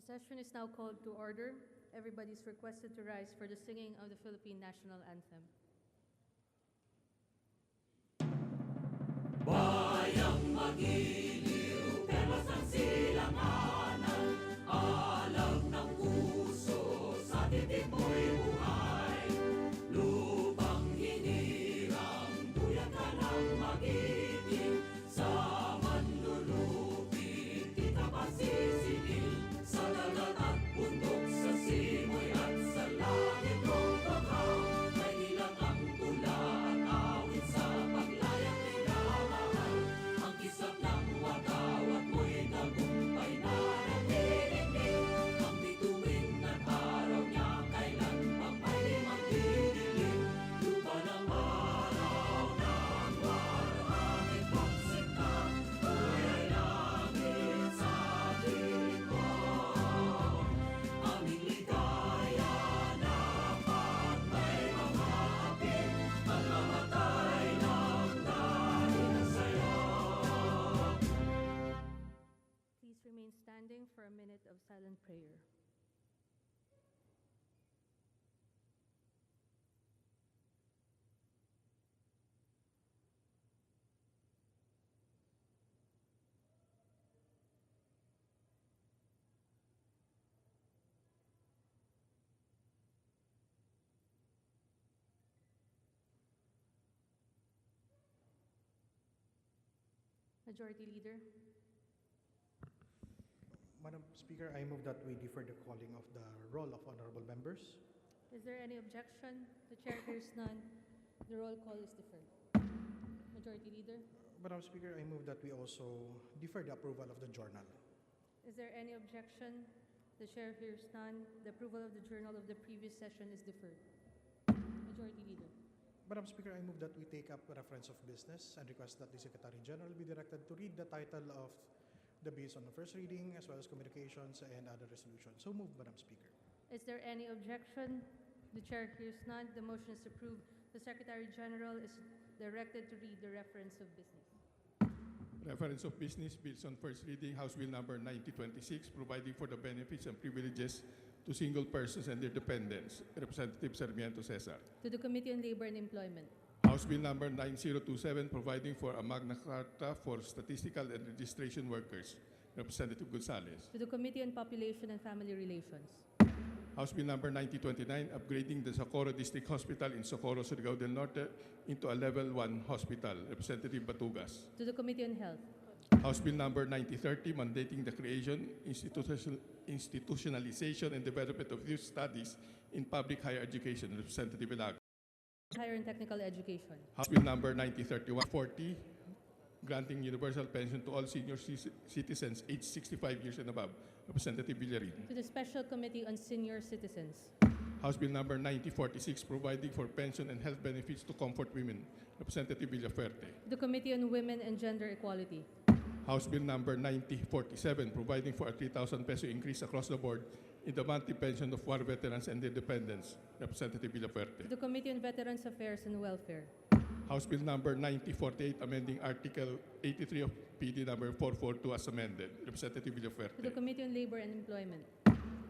session is now called to order. Everybody is requested to rise for the singing of the Philippine National Anthem. Bayang magiliw, perlas ng silanganan, alam ng puso, sa titik mo'y buhay. Lupang hinirang, buyan ka ng magiting, sa manlulupit, di ka pasisingil, sa dagat at bundok, sa simoy at sa langit mong bakaw, may ilang ang tula at awit sa paglayang minamahal. Ang kisap ng wagaw at mo'y tagumpay na nagdidinig, ang bituin at araw niya kailan pang may magdidilim. Lupa ng araw ng warangit pagsikat, buhay langit sa piling ko. Aming ligaya dapat may mga atin, ang mamatay ng dahil sa'yo. Please remain standing for a minute of silent prayer. Majority Leader. Madam Speaker, I move that we defer the calling of the roll of honorable members. Is there any objection? The chair hears none. The roll call is deferred. Majority Leader. Madam Speaker, I move that we also defer the approval of the journal. Is there any objection? The chair hears none. The approval of the journal of the previous session is deferred. Majority Leader. Madam Speaker, I move that we take up reference of business and request that the Secretary General be directed to read the title of the bills on the first reading as well as communications and other resolutions. So moved, Madam Speaker. Is there any objection? The chair hears none. The motion is approved. The Secretary General is directed to read the reference of business. Reference of business bills on first reading, House Bill number 9026, providing for the benefits and privileges to single persons and their dependents. Representative Sarmiento Cesar. To the Committee on Labor and Employment. House Bill number 9027, providing for a Magna Carta for statistical and registration workers. Representative Gonzales. To the Committee on Population and Family Relations. House Bill number 9029, upgrading the Socorro District Hospital in Socorro, Surigao del Norte into a Level 1 hospital. Representative Batugas. To the Committee on Health. House Bill number 9030, mandating the creation, institutionalization, and development of youth studies in public higher education. Representative Ilago. Higher and Technical Education. House Bill number 9031-40, granting universal pension to all senior citizens aged 65 years and above. Representative Villarin. To the Special Committee on Senior Citizens. House Bill number 9046, providing for pension and health benefits to comfort women. Representative Villafuerte. To the Committee on Women and Gender Equality. House Bill number 9047, providing for a 3,000 peso increase across the board in the monthly pension of war veterans and their dependents. Representative Villafuerte. To the Committee on Veterans Affairs and Welfare. House Bill number 9048, amending Article 83 of PD number 442 as amended. Representative To the Villafuerte. Committee on Labor and Employment.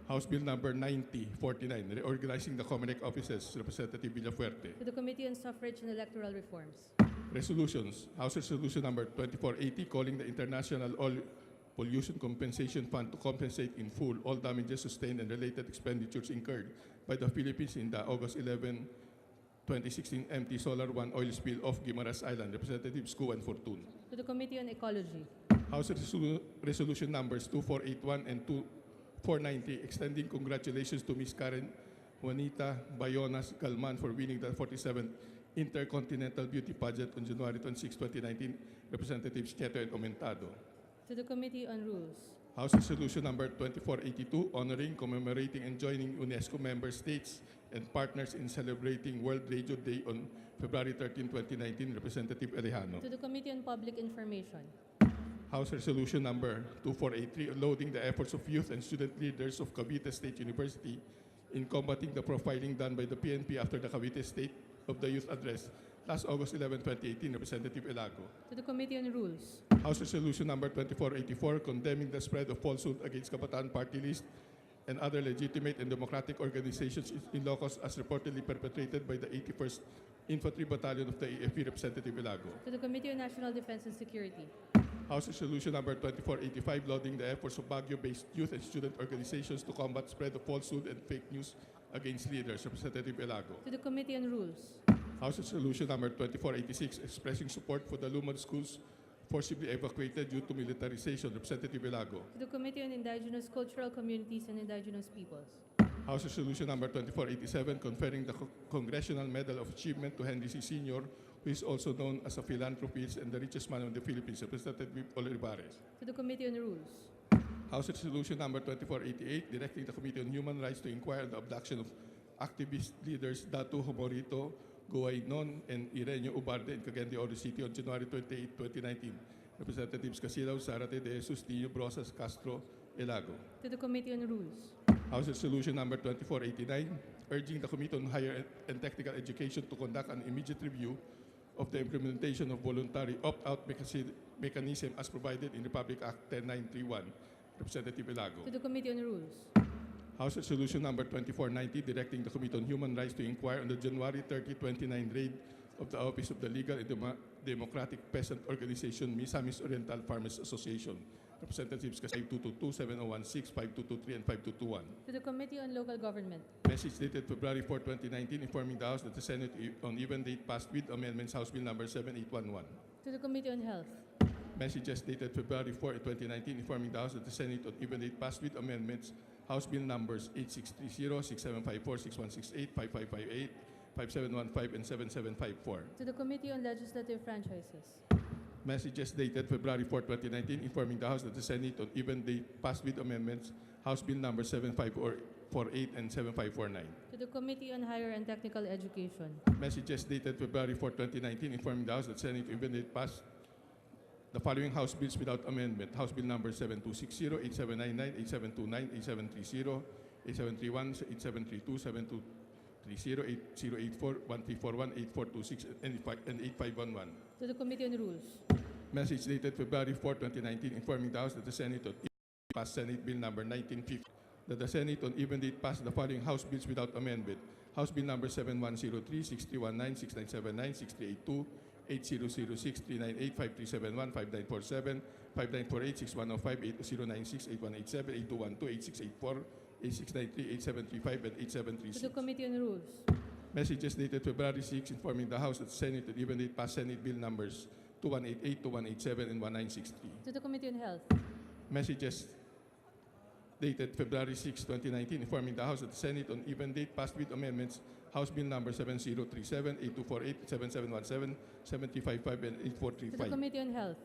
House Bill number 9049, reorganizing the Comelec offices. Representative Villafuerte. To the Committee on Suffrage and Electoral Reforms. Resolutions. House Resolution number 2480, calling the International Oil Pollution Compensation Fund to compensate in full all damages sustained and related expenditures incurred by the Philippines in the August 11, 2016 empty Solar One oil spill off Guimaras Island. Representatives Cu and Fortun. To the Committee on Ecology. House Resolution numbers 2481 and 2490, extending congratulations to Ms. Karen Juanita Bayonas Galman for winning the 47th Intercontinental Beauty Pageant on January 26, 2019. Representatives Cheto and Aumentado. To the Committee on Rules. House Resolution number 2482, honoring, commemorating, and joining UNESCO member states and partners in celebrating World Radio Day on February 13, 2019. Representative Alejano. To the Committee on Public Information. House Resolution number 2483, lauding the efforts of youth and student leaders of Cavite State University in combating the profiling done by the PNP after the Cavite State of the Youth Address last August 11, 2018, Representative Elago. To the Committee on Rules. House Resolution number 2484 condemning the spread of falsehood against Kabataan Party List and other legitimate and democratic organizations in Ilocos as reportedly perpetrated by the 81st Infantry Battalion of the AFP, Representative Elago. To the Committee on National Defense and Security. House Resolution number 2485 lauding the efforts of Baguio-based youth and student organizations to combat spread of falsehood and fake news against leaders, Representative Elago. To the Committee on Rules. House Resolution number 2486 expressing support for the Lumad schools forcibly evacuated due to militarization, Representative Elago. To the Committee on Indigenous Cultural Communities and Indigenous Peoples. House Resolution number 2487 conferring the Congressional Medal of Achievement to Henry C. Sr., who is also known as a philanthropist and the richest man in the Philippines, Representative Olivares. To the Committee on Rules. House Resolution number 2488 directing the Committee on Human Rights to inquire on the abduction of activist leaders Datu Homorito, Goaynon, and Ireneo Ubarde in Cagayan de Oro City on January 28, 2019. Representatives Casilaw, Zarate, De Jesus, Nino, Brosas, Castro, Elago. To the Committee on Rules. House Resolution number 2489 urging the Committee on Higher and Technical Education to conduct an immediate review of the implementation of voluntary opt-out mechanism as provided in Republic Act 10931. Representative Elago. To the Committee on Rules. House Resolution number 2490 directing the Committee on Human Rights to inquire on the January 30, 29 raid of the Office of the Legal and Democratic Peasant Organization, Misamis Oriental Farmers Association. Representatives 5222, 7016, 5223, and 5221. To the Committee on Local Government. Message dated February 4, 2019, informing the House that the Senate on even date passed with amendments House Bill number 7811. To the Committee on Health. Messages dated February 4, 2019, informing the House that the Senate on even date passed with amendments House Bill numbers 8630, 6754, 6168, 5558, 5715, and 7754. To the Committee on Legislative Franchises. Messages dated February 4, 2019, informing the House that the Senate on even date passed with amendments House Bill number 7548 and 7549. To the Committee on Higher and Technical Education. Messages dated February 4, 2019, informing the House that the Senate on even date passed the following House bills without amendment. House Bill number 7260, 8799, 8729, 8730, 8731, 8732, 7230, 8084, 1341, 8426, and 8511. To the Committee on Rules. Message dated February 4, 2019, informing the House that the Senate on passed Senate Bill number 1950, that the Senate on even date passed the following House bills without amendment. House Bill number 7103, 6319, 6979, 6382, 8006, 398, 5371, 5947, 5948, 6105, 8096, 8187, 8212, 8684, 8693, 8735, and To 8736. the Committee on Rules. Messages dated February 6, informing the House that the Senate on even date passed Senate Bill numbers 2188, 2187, and 1963. To the Committee on Health. Messages dated February 6, 2019, informing the House that the Senate on even date passed with amendments House Bill number 7037, 8248, 7717, 755, and To the 8435. Committee on Health.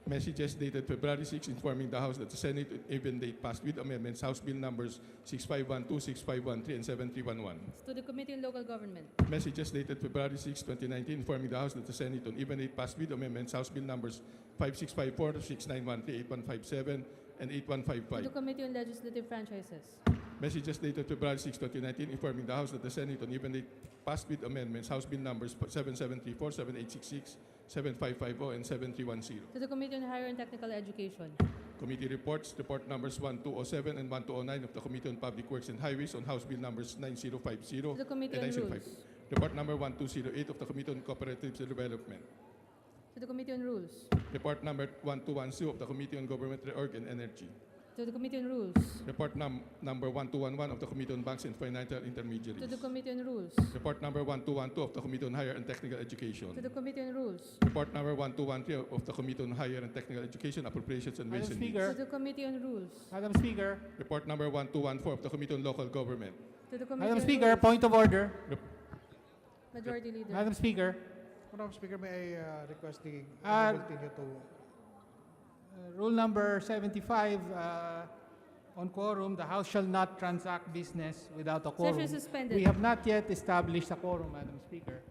Messages dated February 6, informing the House that the Senate on even date passed with amendments House Bill numbers 6512, 6513, and 7311. To the Committee on Local Government. Messages dated February 6, 2019, informing the House that the Senate on even date passed with amendments House Bill numbers 5654, 6913, 8157, and To the 8155. Committee on Legislative Franchises. Messages dated February 6, 2019, informing the House that the Senate on even date passed with amendments House Bill numbers 7734, 7866, 7550, and 7310. To the Committee on Higher and Technical Education. Committee reports, report numbers 1207 and 1209 of the Committee on Public Works and Highways on House Bill numbers 9050 To the Committee and on 905. Rules. Report number 1208 of the Committee on Cooperatives and Development. To the Committee on Rules. Report number 1212 of the Committee on Government Reorg and Energy. To the Committee on Rules. Report number 1211 of the Committee on Banks and Financial Intermediaries. To the Committee on Rules. Report number 1212 of the Committee on Higher and Technical Education. To the Committee on Rules. Report number 1213 of the Committee on Higher and Technical Education, Appropriations and Ways Madam and Means. Speaker. To the Committee on Rules. Madam Speaker. Report number 1214 of the Committee on Local Government. To the Committee Madam on Speaker, Rules. point of order. Majority Leader. Madam Speaker, Madam Speaker, may I request the Ah, continue to... rule number 75 on quorum, the House shall not transact business without a quorum. Session suspended. We have not yet established a quorum, Madam Speaker.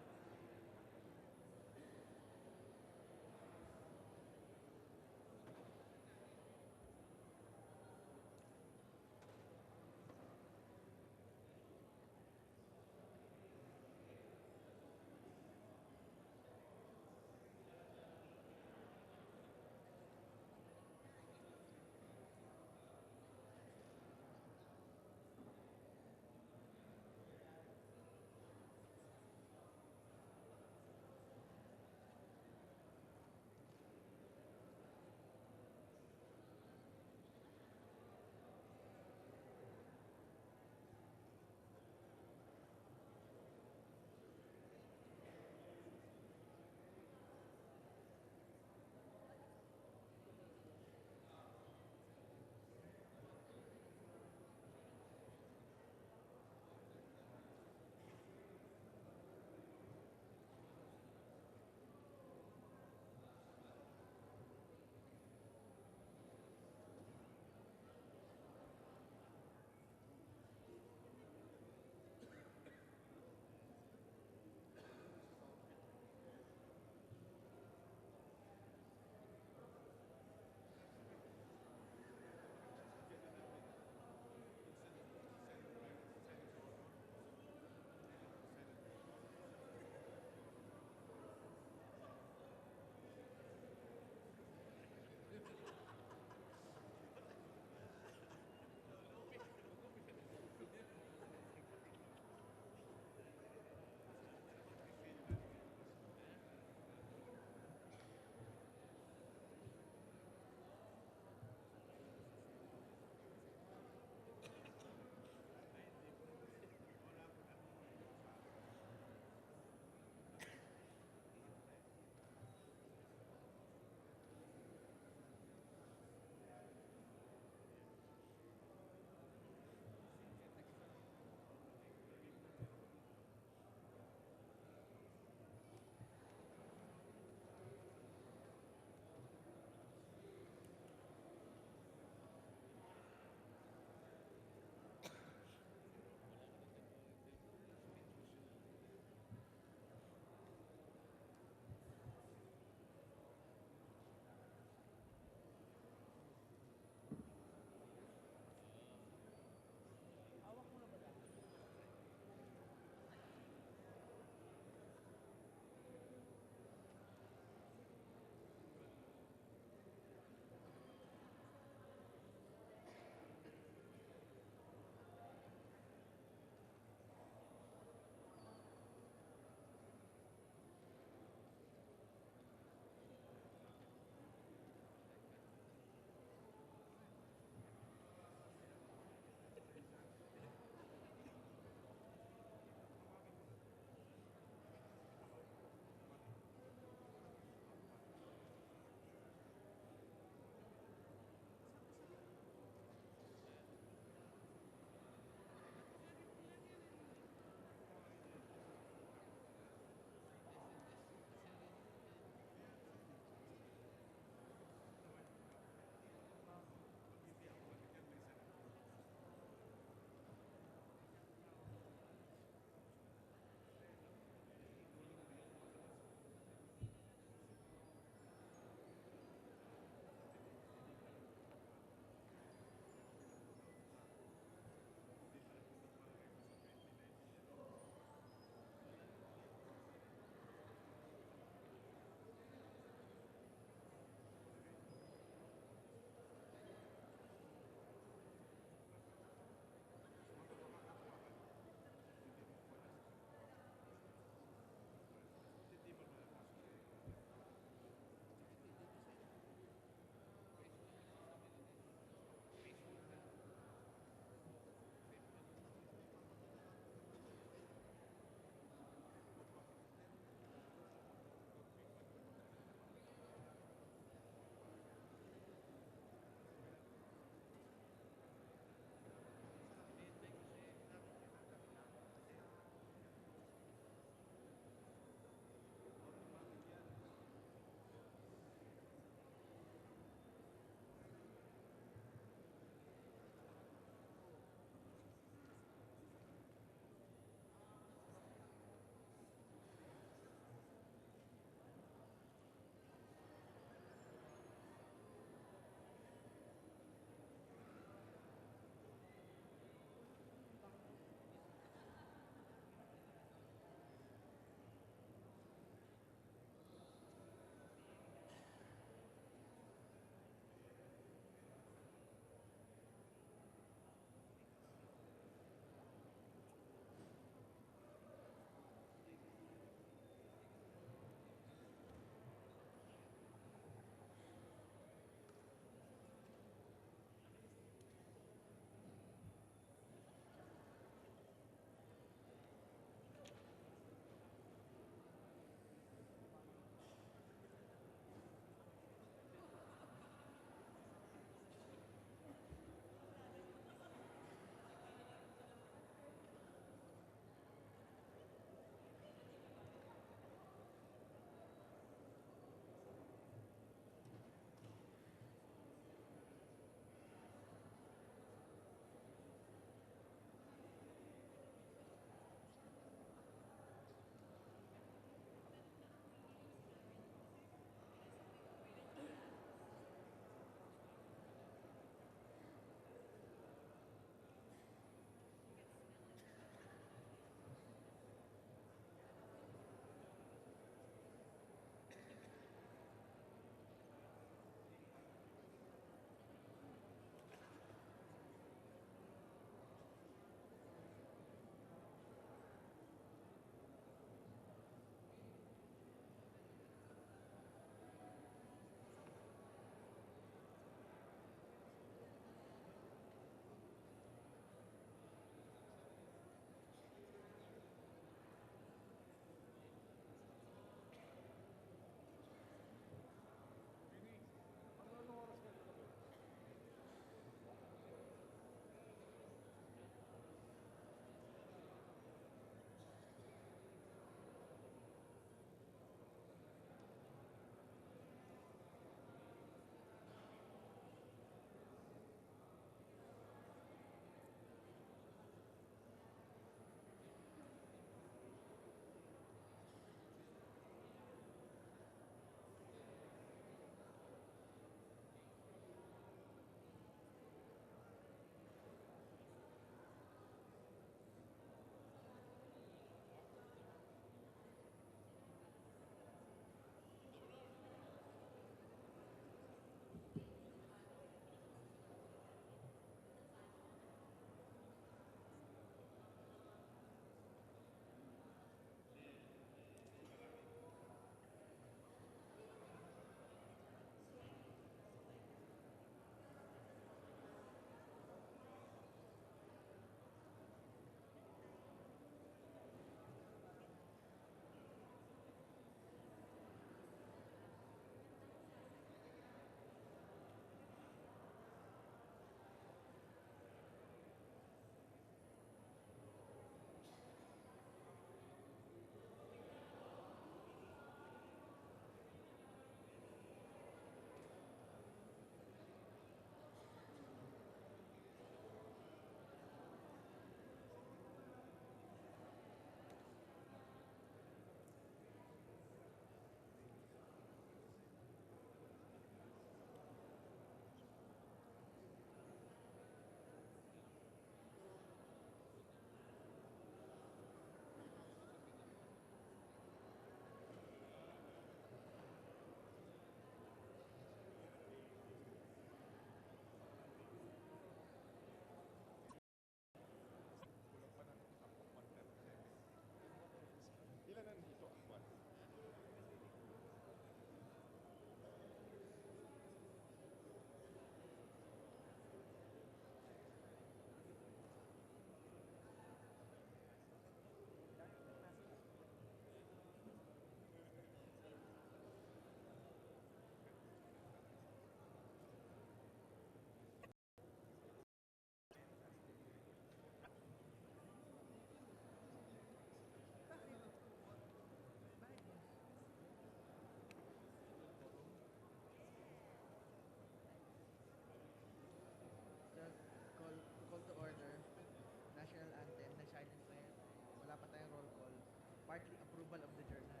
partly approval of the journal.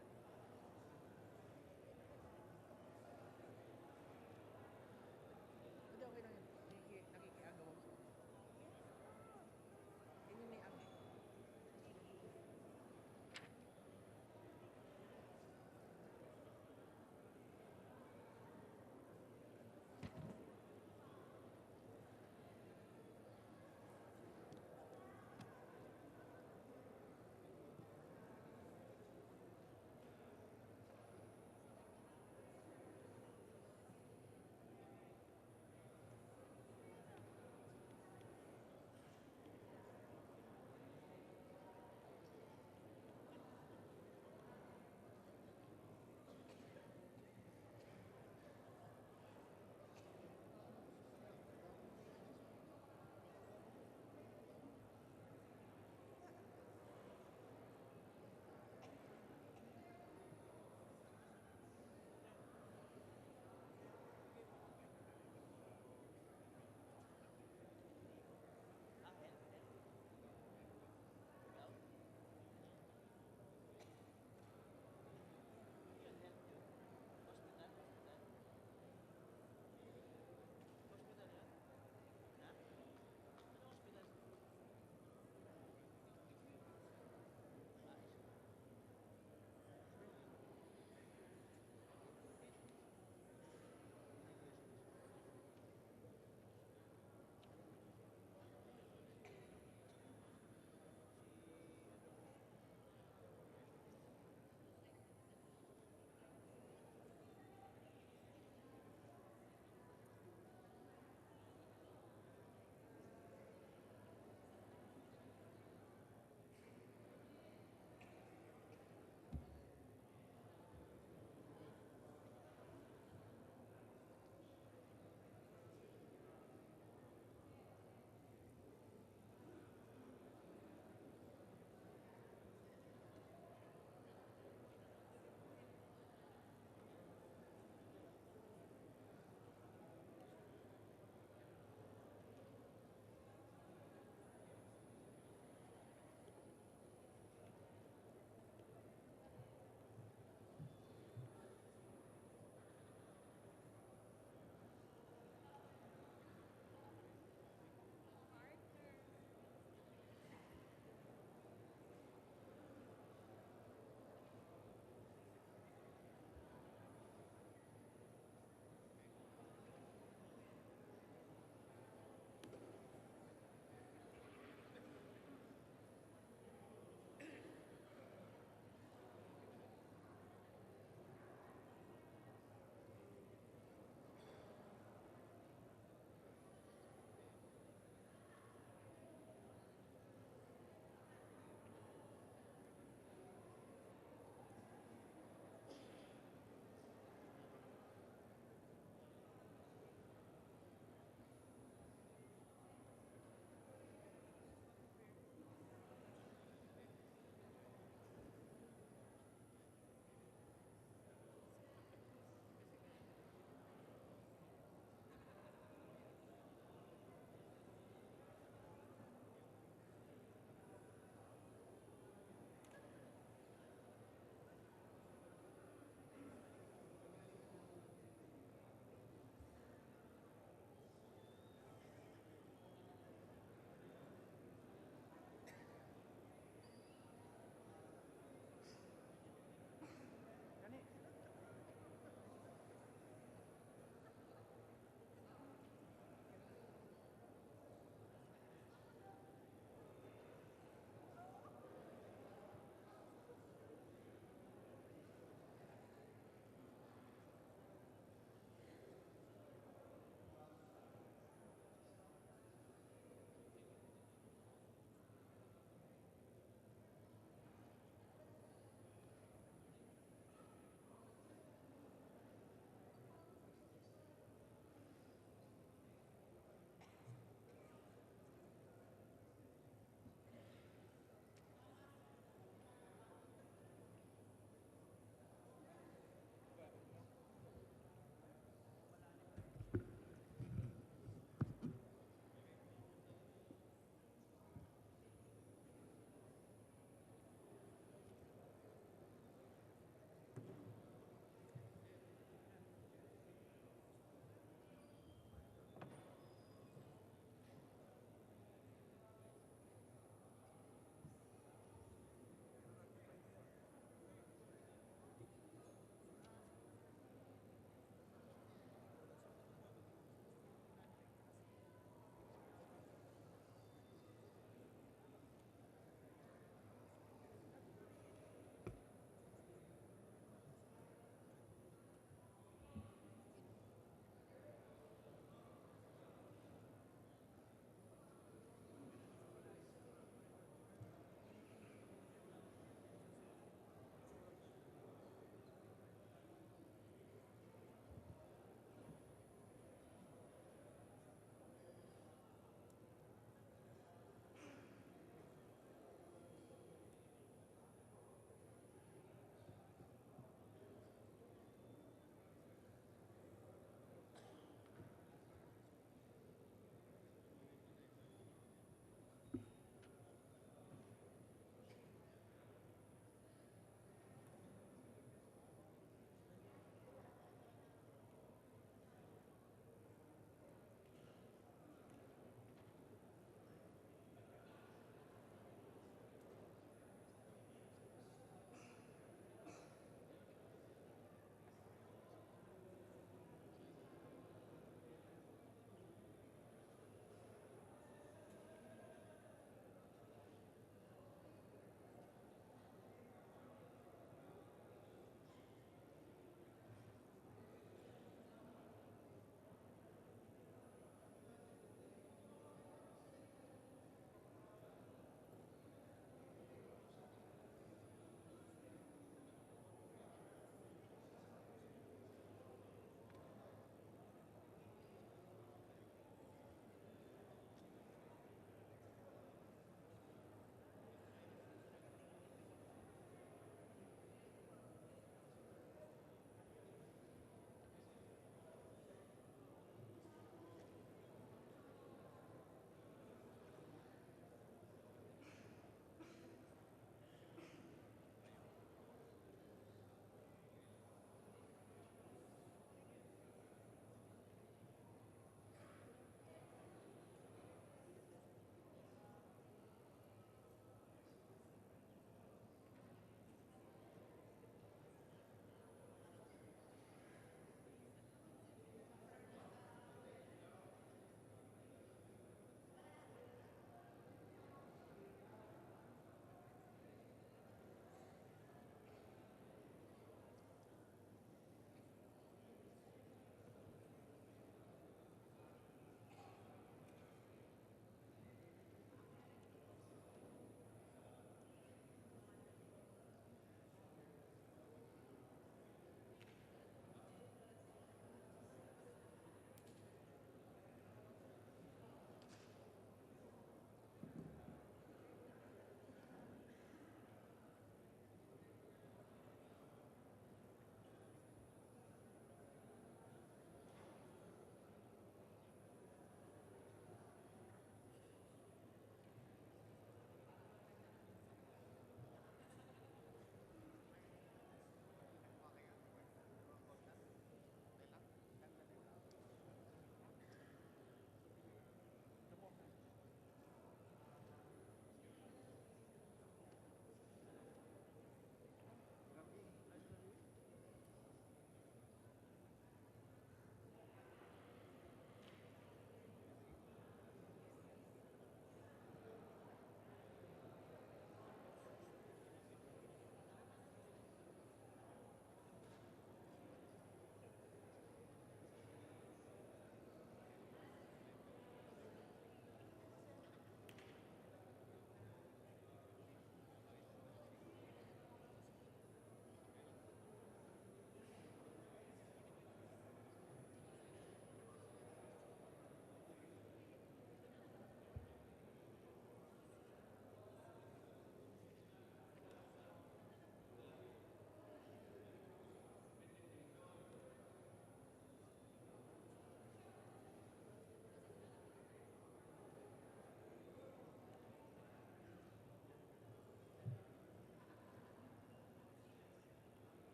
Hindi, okay lang yun. Nakikiagaw ako. Yun yung may ame.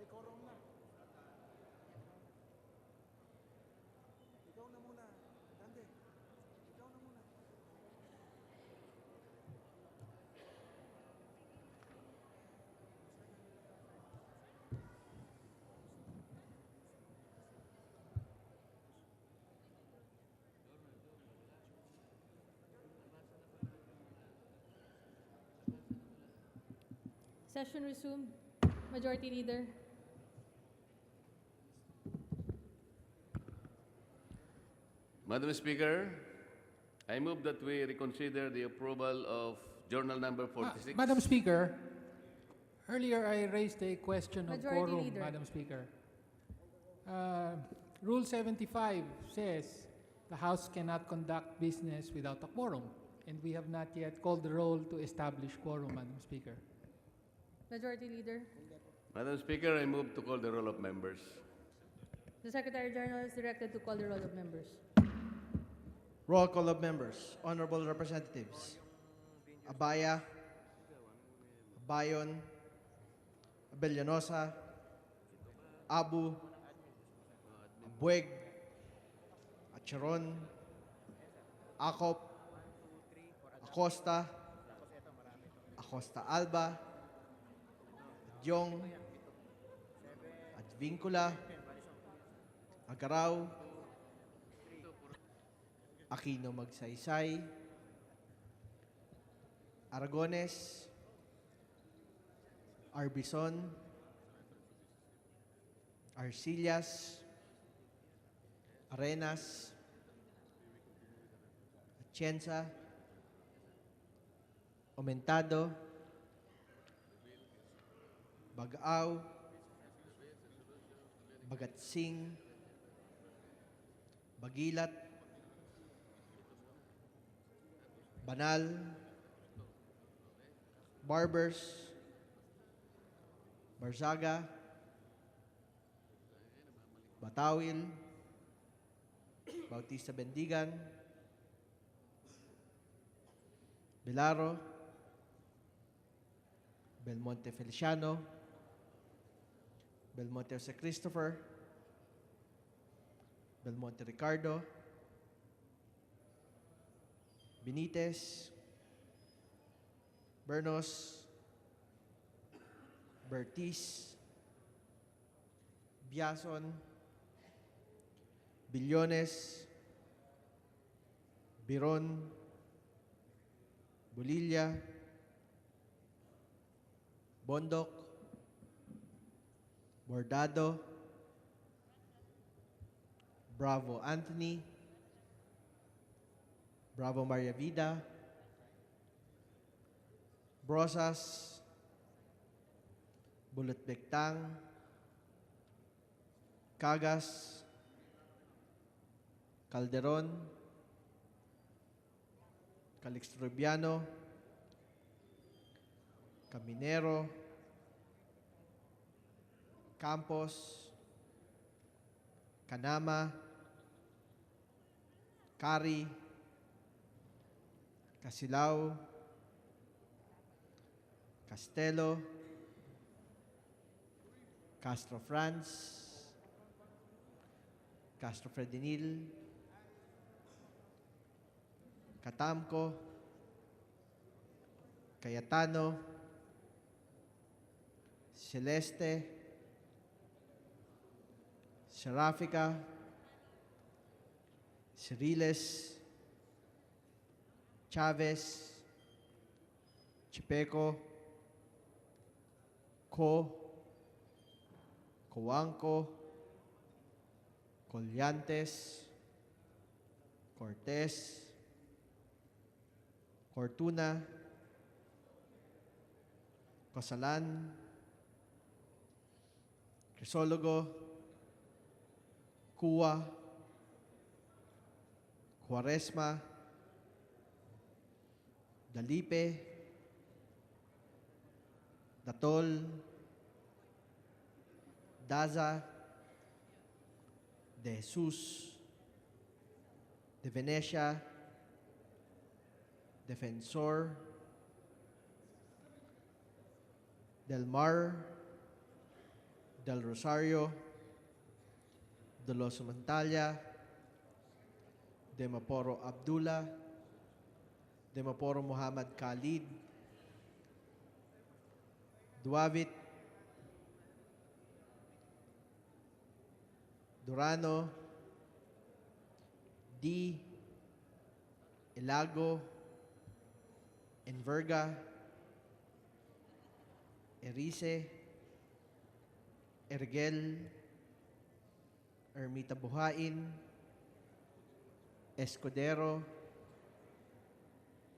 May quorum na. Ikaw na muna. Dante. Ikaw na muna. Session resumed. Majority Leader. Madam Speaker, I move that we reconsider the approval of Journal Number 46. Madam Speaker, earlier I raised a question of Majority quorum, Leader. Madam Speaker. Rule 75 says the House cannot conduct business without a quorum, and we have not yet called the roll to establish quorum, Madam Speaker. Majority Leader. Madam Speaker, I move to call the roll of members. The Secretary General is directed to call the roll of members. Roll call of members. Honorable Representatives. Abaya, Bayon, Abellanosa, Abu, Abueg, Acheron, Acop, Acosta, Acosta Alba, Adyong, Advincula, Agaraw, Aquino Magsaysay, Aragones, Arbison, Arcillas, Arenas, Atienza, Aumentado, Bagao, Bagatsing, Bagilat, Banal, Barbers, Barzaga, Batawil, Bautista Bendigan, Belaro, Belmonte Feliciano, Belmonte Jose Christopher, Belmonte Ricardo, Benitez, Bernos, Bertiz, Biason, Billones, Biron, Bulilla, Bondok, Bordado, Bravo Anthony, Bravo Maria Vida, Brosas, Bulot Bektang, Cagas, Calderon, Calixtrobiano, Caminero, Campos, Canama, Cari, Casilao, Castelo, Castro Franz, Castro Fredinil, Catamco, Cayetano, Celeste, Serafica, Ciriles, Chavez, Chipeco, Coanco, Collantes, Cortez, Cortuna, Cosalan, Crisologo, Cua, Cuaresma, Dalipe, Datol, Daza, De Jesus, De Venecia, Defensor, Del Mar, Del Rosario, De Los Montalia, De Maporo Abdullah, De Maporo Muhammad Khalid, Duavit, Durano, D, Ilago, Enverga, Erice, Ergel, Ermita Buhain, Escudero,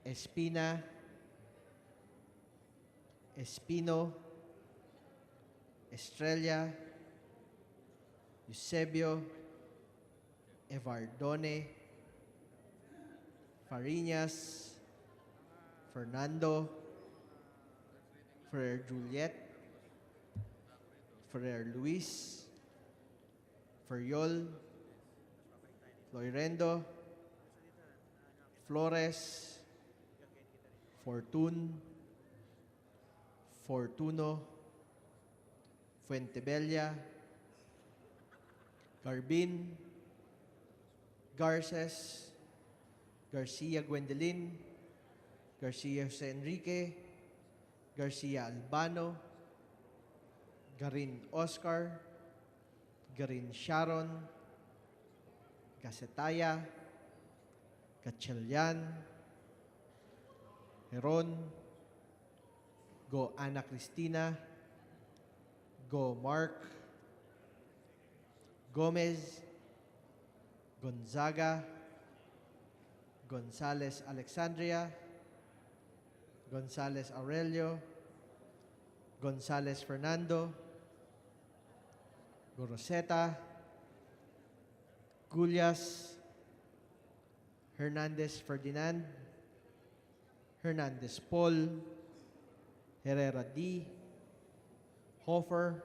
Espina, Espino, Estrella, Eusebio, Evardone, Fariñas, Fernando, Ferrer Juliet, Ferrer Luis, Ferriol, Loirendo, Flores, Fortun, Fortuno, Fuentebella, Garbin, Garces, Garcia Gwendolyn, Garcia Jose Enrique, Garcia Albano, Garin Oscar, Garin Sharon, Gasetaya, Gatchalian, Heron, Go Ana Cristina, Go Mark, Gomez, Gonzaga, Gonzales Alexandria, Gonzales Aurelio, Gonzales Fernando, Goroseta, Gullias, Hernandez Ferdinand, Hernandez Paul, Herrera D, Hofer,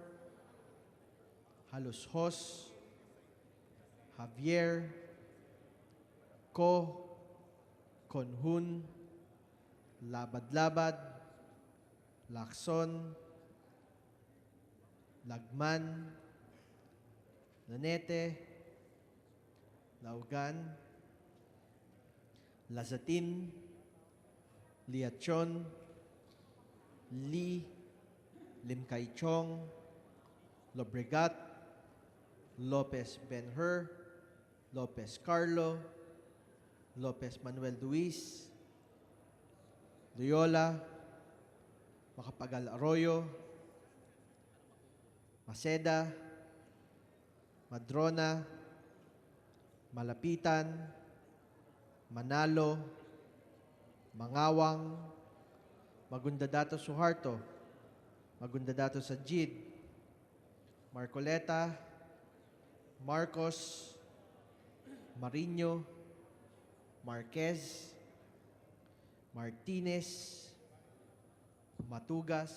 Halos Hos, Javier, Ko, Konhun, Labad-Labad, Lacson, Lagman, Lanete, Laugan, Lazatin, Liachon, Lee, Lim Kai Chong, Lobregat, Lopez Ben-Hur, Lopez Carlo, Lopez Manuel Luis, Loyola, Macapagal Arroyo, Maceda, Madrona, Malapitan, Manalo, Mangawang, Magundadato Suharto, Magundadato Sajid, Marcoleta, Marcos, Mariño, Marquez, Martinez, Matugas,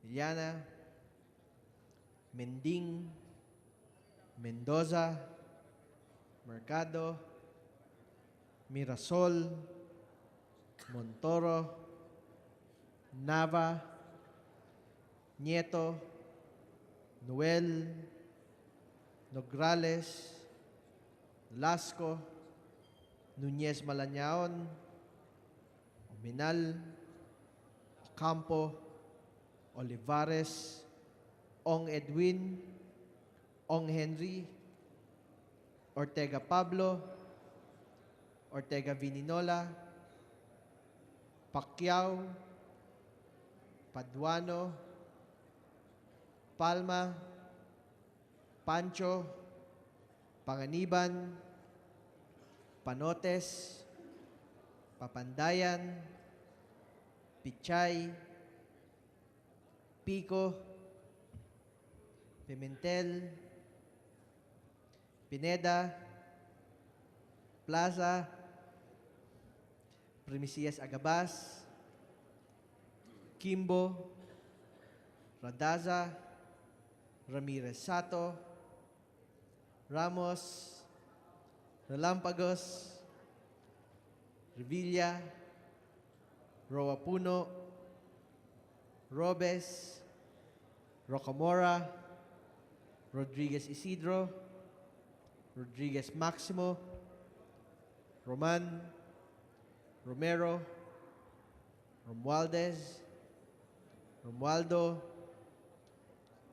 Iliana, Mending, Mendoza, Mercado, Mirasol, Montoro, Nava, Nieto, Noel, Nograles, Lasco, Nunez Malañaon, Ominal, Campo, Olivares, Ong Edwin, Ong Henry, Ortega Pablo, Ortega Vininola, Pacquiao, Paduano, Palma, Pancho, Panganiban, Panotes, Papandayan, Pichay, Pico, Pimentel, Pineda, Plaza, Primicias Agabas, Kimbo, Radaza, Ramirez Sato, Ramos, Relampagos, Revilla, Roa Puno, Robes, Rocamora, Rodriguez Isidro, Rodriguez Maximo, Roman, Romero, Romualdez, Romualdo,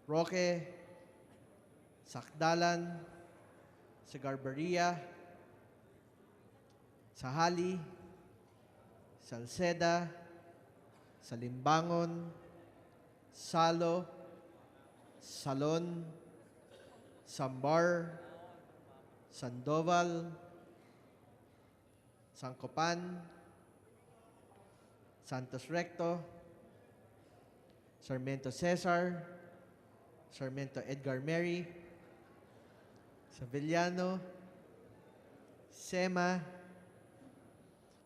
Roque, Sakdalan, Sagarbaria, Sahali, Salceda, Salimbangon, Salo, Salon, Sambar, Sandoval, Sancopan, Santos Recto, Sarmiento Cesar, Sarmiento Edgar Mary, Savillano, Sema,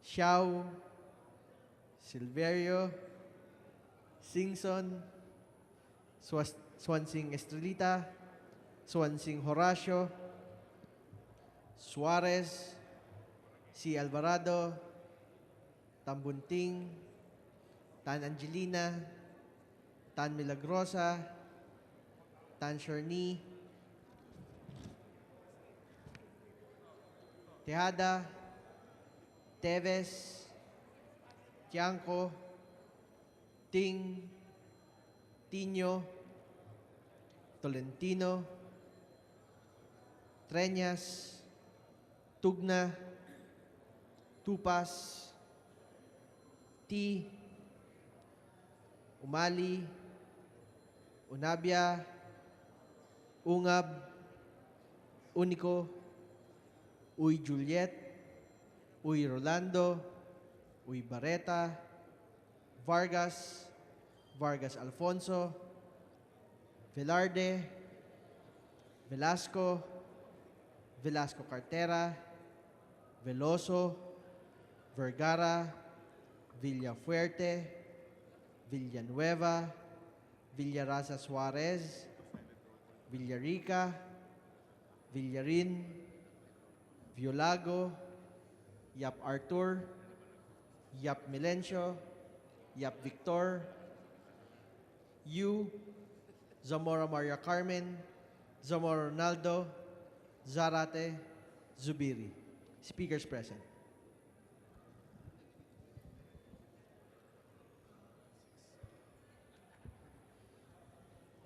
Xiao, Silverio, Singson, Swansing Estrelita, Swansing Horacio, Suarez, C. Alvarado, Tambunting, Tan Angelina, Tan Milagrosa, Tan Shorni, Tejada, Teves, Tiangco, Ting, Tino, Tolentino, Treñas, Tugna, Tupas, T, Umali, Unabia, Ungab, Unico, Uy Juliet, Uy Rolando, Uy Barreta, Vargas, Vargas Alfonso, Velarde, Velasco, Velasco Cartera, Veloso, Vergara, Villafuerte, Villanueva, Villaraza Suarez, Villarica, Villarin, Violago, Yap Artur, Yap Milencio, Yap Victor, Yu, Zamora Maria Carmen, Zamora Ronaldo, Zarate, Zubiri. Speakers present.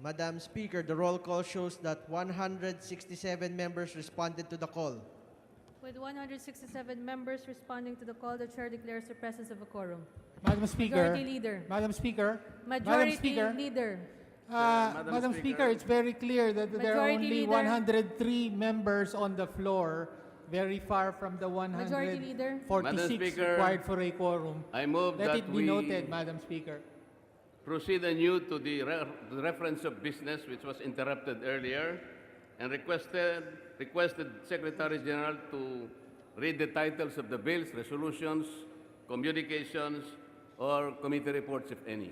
Madam Speaker, the roll call shows that 167 members responded to the call. With 167 members responding to the call, the chair declares the presence of a quorum. Madam Speaker. Majority Leader. Madam Speaker. Majority Speaker. Leader. Madam Speaker, it's very clear that there are Majority only Leader. 103 members on the floor, very far from the Majority Leader. 146 Speaker, required for a quorum. I move Let that it be we noted, Madam Speaker. proceed anew to the reference of business which was interrupted earlier and requested Secretary General to read the titles of the bills, resolutions, communications, or committee reports, if any.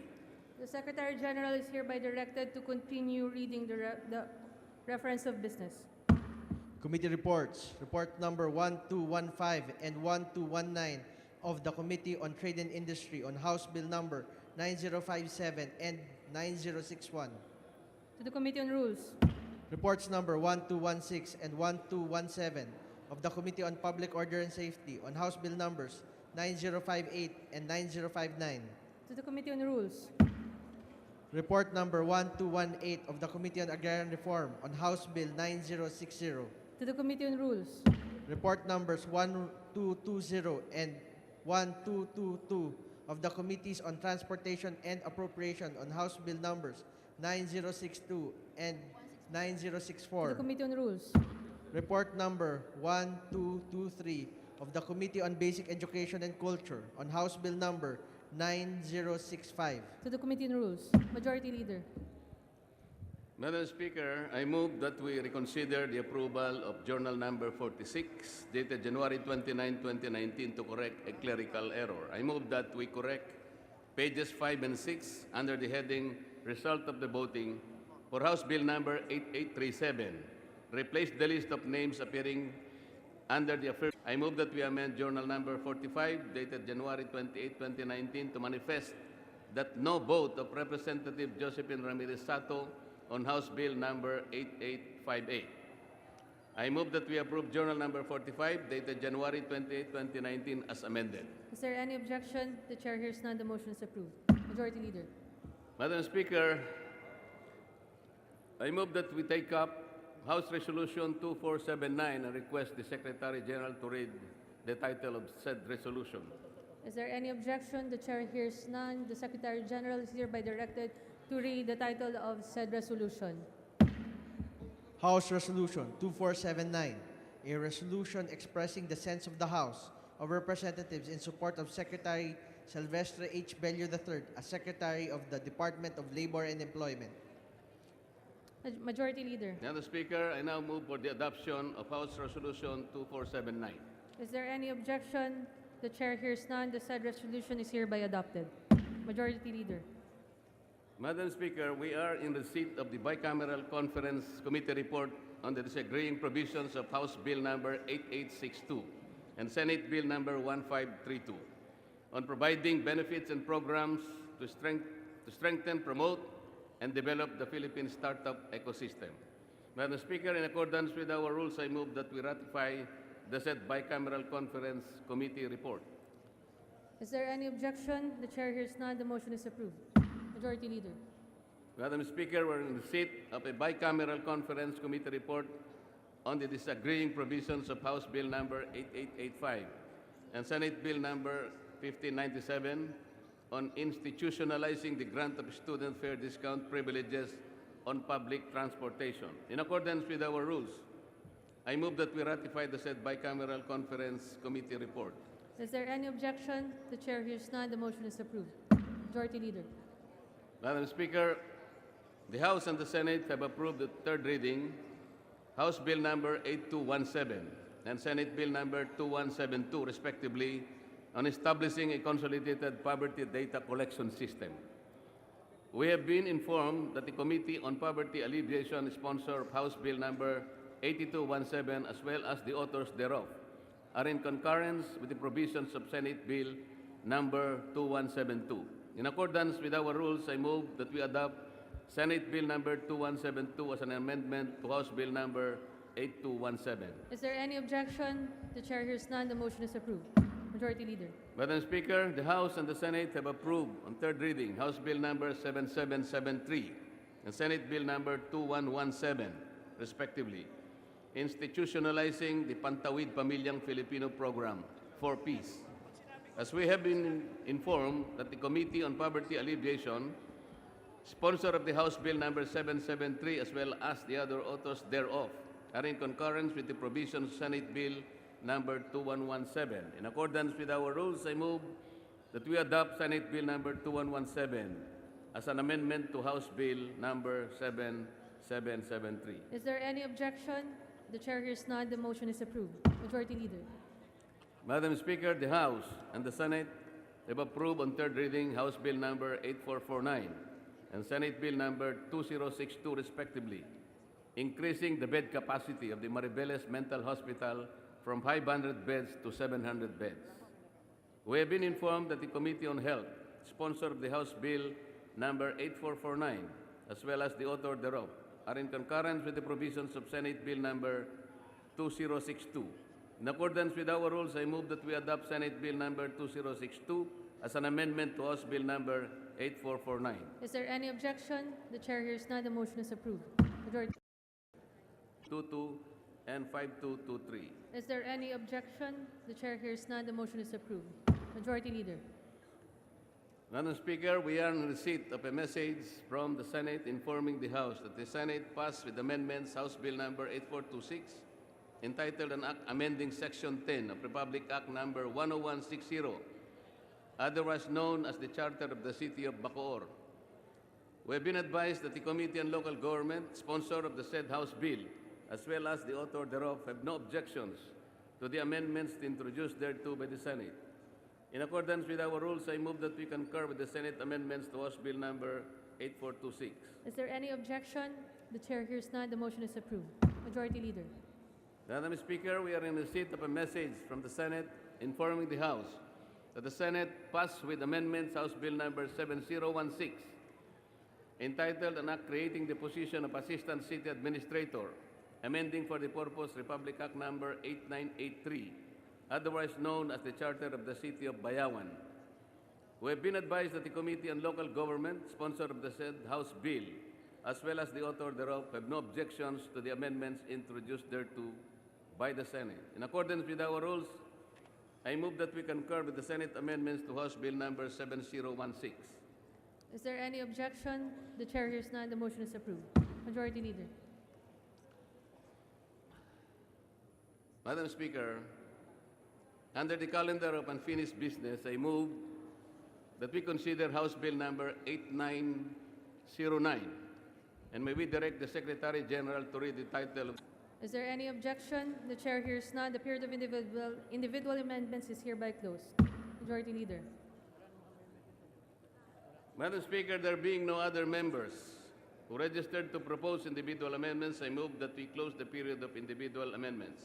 The Secretary General is hereby directed to continue reading the reference of business. Committee reports. Report number 1215 and 1219 of the Committee on Trade and Industry on House Bill number 9057 and 9061. To the Committee on Rules. Reports number 1216 and 1217 of the Committee on Public Order and Safety on House Bill numbers 9058 and 9059. To the Committee on Rules. Report number 1218 of the Committee on Agrarian Reform on House Bill 9060. To the Committee on Rules. Report numbers 1220 and 1222 of the Committees on Transportation and Appropriation on House Bill numbers 9062 and To the 9064. Committee on Rules. Report number 1223 of the Committee on Basic Education and Culture on House Bill number 9065. To the Committee on Rules. Majority Leader. Madam Speaker, I move that we reconsider the approval of Journal Number 46, dated January 29, 2019, to correct a clerical error. I move that we correct pages 5 and 6 under the heading Result of the Voting for House Bill Number 8837. Replace the list of names appearing under the affirmative. I move that we amend Journal Number 45, dated January 28, 2019, to manifest that no vote of Representative Josephine Ramirez Sato on House Bill Number 8858. I move that we approve Journal Number 45, dated January 28, 2019, as amended. Is there any objection? The chair hears none. The motion is approved. Majority Leader. Madam Speaker, I move that we take up House Resolution 2479 and request the Secretary General to read the title of said resolution. Is there any objection? The chair hears none. The Secretary General is hereby directed to read the title of said resolution. House Resolution 2479, a resolution expressing the sense of the House of Representatives in support of Secretary Silvestre H. Bello III as Secretary of the Department of Labor and Employment. Majority Leader. Madam Speaker, I now move for the adoption of House Resolution 2479. Is there any objection? The chair hears none. The said resolution is hereby adopted. Majority Leader. Madam Speaker, we are in receipt of the Bicameral Conference Committee report on the disagreeing provisions of House Bill Number 8862 and Senate Bill Number 1532 on providing benefits and programs to strengthen, promote, and develop the Philippine startup ecosystem. Madam Speaker, in accordance with our rules, I move that we ratify the said Bicameral Conference Committee report. Is there any objection? The chair hears none. The motion is approved. Majority Leader. Madam Speaker, we're in receipt of a Bicameral Conference Committee report on the disagreeing provisions of House Bill Number 8885 and Senate Bill Number 1597 on institutionalizing the grant of student fare discount privileges on public transportation. In accordance with our rules, I move that we ratify the said Bicameral Conference Committee report. Is there any objection? The chair hears none. The motion is approved. Majority Leader. Madam Speaker, the House and the Senate have approved the third reading, House Bill Number 8217 and Senate Bill Number 2172, respectively, on establishing a consolidated poverty data collection system. We have been informed that the Committee on Poverty Alleviation, sponsor of House Bill Number 8217, as well as the authors thereof, are in concurrence with the provisions of Senate Bill Number 2172. In accordance with our rules, I move that we adopt Senate Bill Number 2172 as an amendment to House Bill Number 8217. Is there any objection? The chair hears none. The motion is approved. Majority Leader. Madam Speaker, the House and the Senate have approved on third reading House Bill Number 7773 and Senate Bill number 2117, respectively, institutionalizing the Pantawid Pamilyang Filipino Program for Peace. As we have been informed that the Committee on Poverty Alleviation, sponsor of the House Bill number 773, as well as the other authors thereof, are in concurrence with the provisions of Senate Bill number 2117. In accordance with our rules, I move that we adopt Senate Bill number 2117 as an amendment to House Bill number 7773. Is there any objection? The chair hears none. The motion is approved. Majority Leader. Madam Speaker, the House and the Senate have approved on third reading House Bill number 8449 and Senate Bill number 2062, respectively, increasing the bed capacity of the Maribeles Mental Hospital from 500 beds to 700 beds. We have been informed that the Committee on Health, sponsor of the House Bill number 8449, as well as the author thereof, are in concurrence with the provisions of Senate Bill number 2062. In accordance with our rules, I move that we adopt Senate Bill number 2062 as an amendment to House Bill number 8449. Is there any objection? The chair hears none. The motion is approved. Majority. 22 and 5223. Is there any objection? The chair hears none. The motion is approved. Majority Leader. Madam Speaker, we are in receipt of a message from the Senate informing the House that the Senate passed with amendments House Bill number 8426, entitled an Act amending Section 10 of Republic Act number 10160, otherwise known as the Charter of the City of Bacoor. We have been advised that the Committee on Local Government, sponsor of the said House Bill, as well as the author thereof, have no objections to the amendments introduced thereto by the Senate. In accordance with our rules, I move that we concur with the Senate amendments to House Bill number 8426. Is there any objection? The chair hears none. The motion is approved. Majority Leader. Madam Speaker, we are in receipt of a message from the Senate informing the House that the Senate passed with amendments House Bill number 7016, entitled an Act creating the position of Assistant City Administrator, amending for the purpose Republic Act number 8983, otherwise known as the Charter of the City of Bayawan. We have been advised that the Committee on Local Government, sponsor of the said House Bill, as well as the author thereof, have no objections to the amendments introduced thereto by the Senate. In accordance with our rules, I move that we concur with the Senate amendments to House Bill number 7016. Is there any objection? The chair hears none. The motion is approved. Majority Leader. Madam Speaker, under the calendar of unfinished business, I move that we consider House Bill number 8909. And may we direct the Secretary General to read the title of... Is there any objection? The chair hears none. The period of individual amendments is hereby closed. Majority Leader. Madam Speaker, there being no other members who registered to propose individual amendments, I move that we close the period of individual amendments.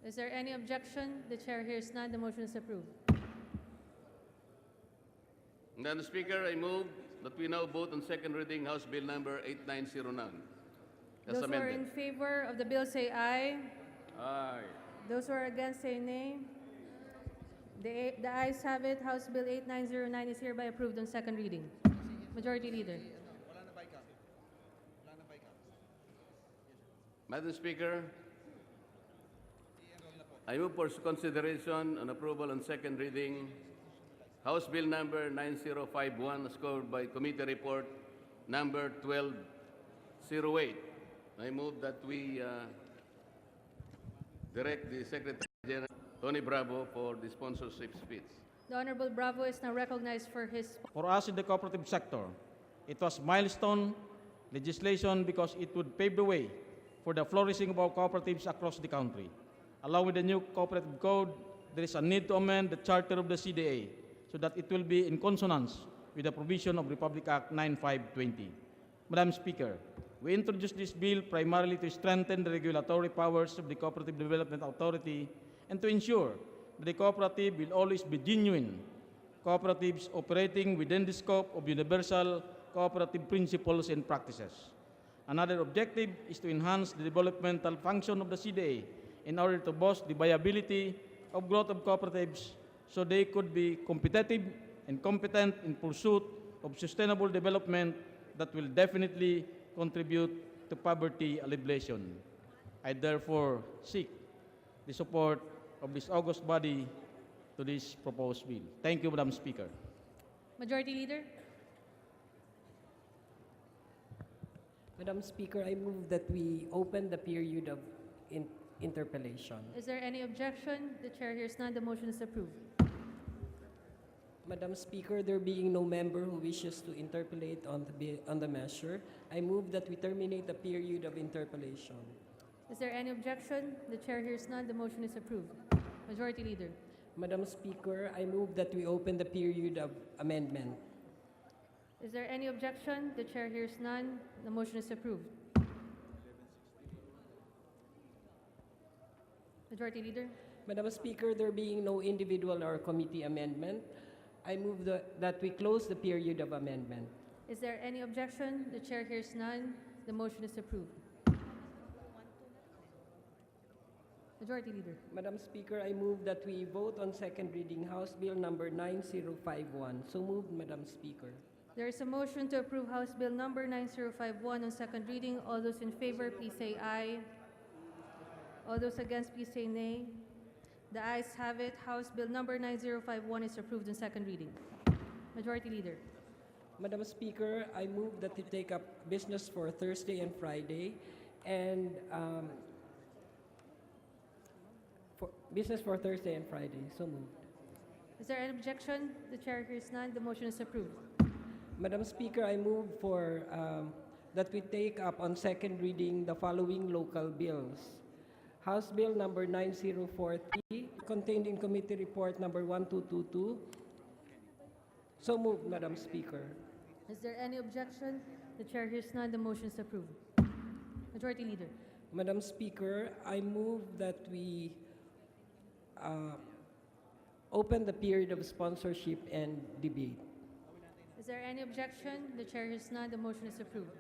Is there any objection? The chair hears none. The motion is approved. Madam Speaker, I move that we now vote on second reading House Bill number 8909 as Those who are amended. in favor of the bill say aye. Aye. Those who are against say nay. The ayes have it. House Bill 8909 is hereby approved on second reading. Majority Leader. Madam Speaker, I move for consideration and approval on second reading House Bill number 9051, scored by Committee Report number 1208. I move that we direct the Secretary General, Tony Bravo, for the sponsorship speech. The Honorable Bravo is now recognized for his... For us in the cooperative sector, it was milestone legislation because it would pave the way for the flourishing of our cooperatives across the country. Along with the new cooperative code, there is a need to amend the charter of the CDA so that it will be in consonance with the provision of Republic Act 9520. Madam Speaker, we introduced this bill primarily to strengthen the regulatory powers of the Cooperative Development Authority and to ensure that the cooperative will always be genuine cooperatives operating within the scope of universal cooperative principles and practices. Another objective is to enhance the developmental function of the CDA in order to boost the viability of growth of cooperatives so they could be competitive and competent in pursuit of sustainable development that will definitely contribute to poverty alleviation. I therefore seek the support of this august body to this proposed bill. Thank you, Madam Speaker. Majority Leader. Madam Speaker, I move that we open the period of interpellation. Is there any objection? The chair hears none. The motion is approved. Madam Speaker, there being no member who wishes to interpellate on the measure, I move that we terminate the period of interpellation. Is there any objection? The chair hears none. The motion is approved. Majority Leader. Madam Speaker, I move that we open the period of amendment. Is there any objection? The chair hears none. The motion is approved. Majority Leader. Madam Speaker, there being no individual or committee amendment, I move that we close the period of amendment. Is there any objection? The chair hears none. The motion is approved. Majority Leader. Madam Speaker, I move that we vote on second reading House Bill number 9051. So moved, Madam Speaker. There is a motion to approve House Bill number 9051 on second reading. All those in favor, please say aye. All those against, please say nay. The ayes have it. House Bill number 9051 is approved on second reading. Majority Leader. Madam Speaker, I move that we take up business for Thursday and Friday, and business for Thursday and Friday. So moved. Is there any objection? The chair hears none. The motion is approved. Madam Speaker, I move for that we take up on second reading the following local bills. House Bill number 9043, contained in Committee Report number 1222. So moved, Madam Speaker. Is there any objection? The chair hears none. The motion is approved. Majority Leader. Madam Speaker, I move that we open the period of sponsorship and debate. Is there any objection? The chair hears none. The motion is approved.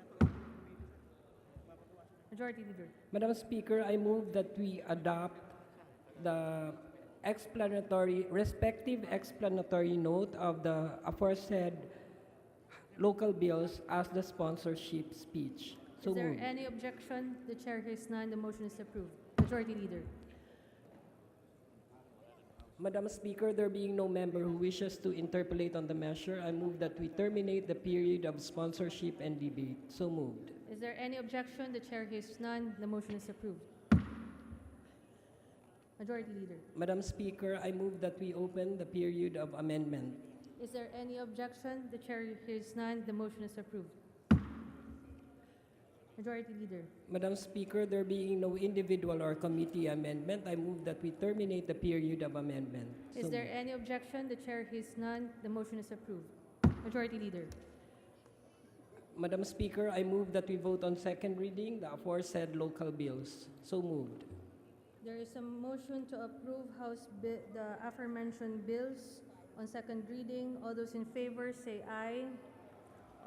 Majority Leader. Madam Speaker, I move that we adopt the respective explanatory note of the aforesaid local bills as the sponsorship speech. So Is there moved. any objection? The chair hears none. The motion is approved. Majority Leader. Madam Speaker, there being no member who wishes to interpellate on the measure, I move that we terminate the period of sponsorship and debate. So moved. Is there any objection? The chair hears none. The motion is approved. Majority Leader. Madam Speaker, I move that we open the period of amendment. Is there any objection? The chair hears none. The motion is approved. Majority Leader. Madam Speaker, there being no individual or committee amendment, I move that we terminate the period of amendment. Is So there moved. any objection? The chair hears none. The motion is approved. Majority Leader. Madam Speaker, I move that we vote on second reading the aforesaid local bills. So moved. There is a motion to approve the aforementioned bills on second reading. All those in favor say aye.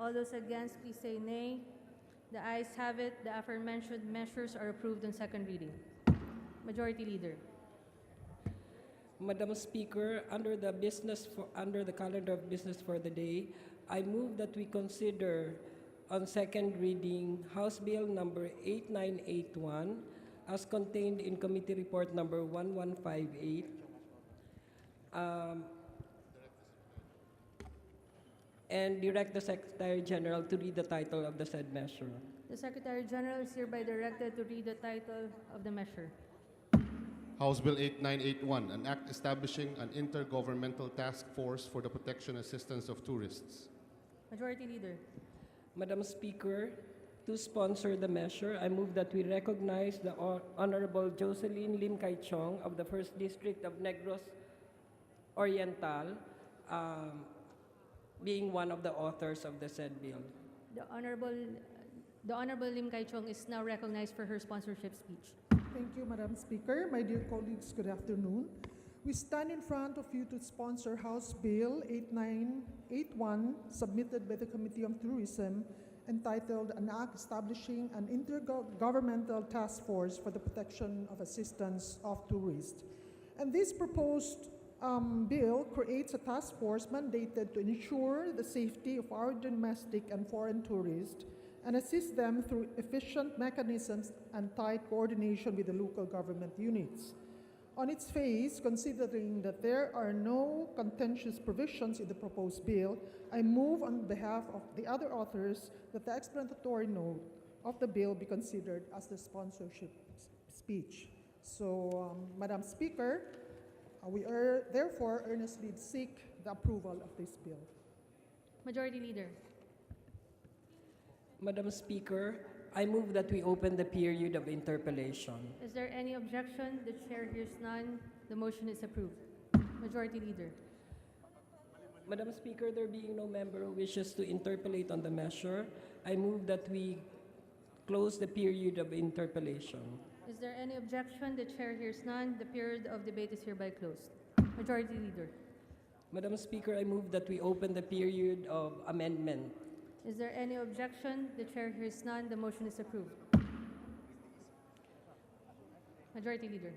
All those against, please say nay. The ayes have it. The aforementioned measures are approved on second reading. Majority Leader. Madam Speaker, under the calendar of business for the day, I move that we consider on second reading House Bill number 8981 as contained in Committee Report number 1158, and direct the Secretary General to read the title of the said measure. The Secretary General is hereby directed to read the title of the measure. House Bill 8981, an act establishing an intergovernmental task force for the protection and assistance of tourists. Majority Leader. Madam Speaker, to sponsor the measure, I move that we recognize the Honorable Jocelyn Lim Kai Chong of the 1st District of Negros Oriental, being one of the authors of the said bill. The Honorable Lim Kai Chong is now recognized for her sponsorship speech. Thank you, Madam Speaker. My dear colleagues, good afternoon. We stand in front of you to sponsor House Bill 8981, submitted by the Committee on Tourism, entitled An Act Establishing an Intergovernmental Task Force for the Protection of Assistance of Tourists. And this proposed bill creates a task force mandated to ensure the safety of our domestic and foreign tourists and assist them through efficient mechanisms and tight coordination with the local government units. On its face, considering that there are no contentious provisions in the proposed bill, I move on behalf of the other authors that the explanatory note of the bill be considered as the sponsorship speech. So, Madam Speaker, we therefore earnestly seek the approval of this bill. Majority Leader. Madam Speaker, I move that we open the period of interpellation. Is there any objection? The chair hears none. The motion is approved. Majority Leader. Madam Speaker, there being no member who wishes to interpellate on the measure, I move that we close the period of interpellation. Is there any objection? The chair hears none. The period of debate is hereby closed. Majority Leader. Madam Speaker, I move that we open the period of amendment. Is there any objection? The chair hears none. The motion is approved. Majority Leader.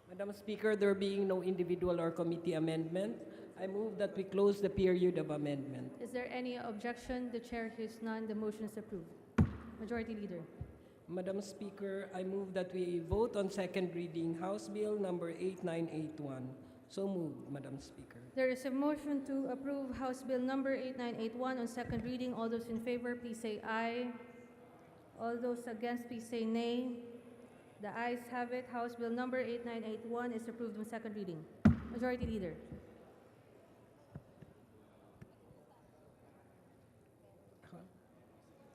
Madam Speaker, there being no individual or committee amendment, I move that we close the period of amendment. Is there any objection? The chair hears none. The motion is approved. Majority Leader. Madam Speaker, I move that we vote on second reading House Bill number 8981. So moved, Madam Speaker. There is a motion to approve House Bill number 8981 on second reading. All those in favor, please say aye. All those against, please say nay. The ayes have it. House Bill number 8981 is approved on second reading. Majority Leader.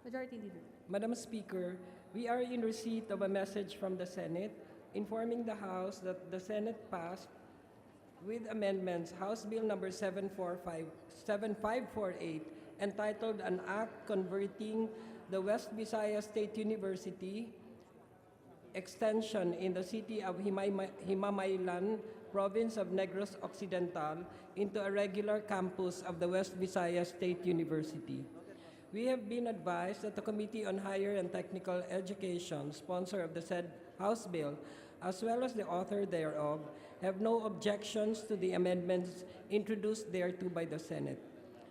Majority Leader. Madam Speaker, we are in receipt of a message from the Senate informing the House that the Senate passed with amendments House Bill number 7548 entitled An Act Converting the West Visayas State University Extension in the city of Himamaylan, province of Negros Occidental, into a regular campus of the West Visayas State University. We have been advised that the Committee on Higher and Technical Education, sponsor of the said House Bill, as well as the author thereof, have no objections to the amendments introduced thereto by the Senate.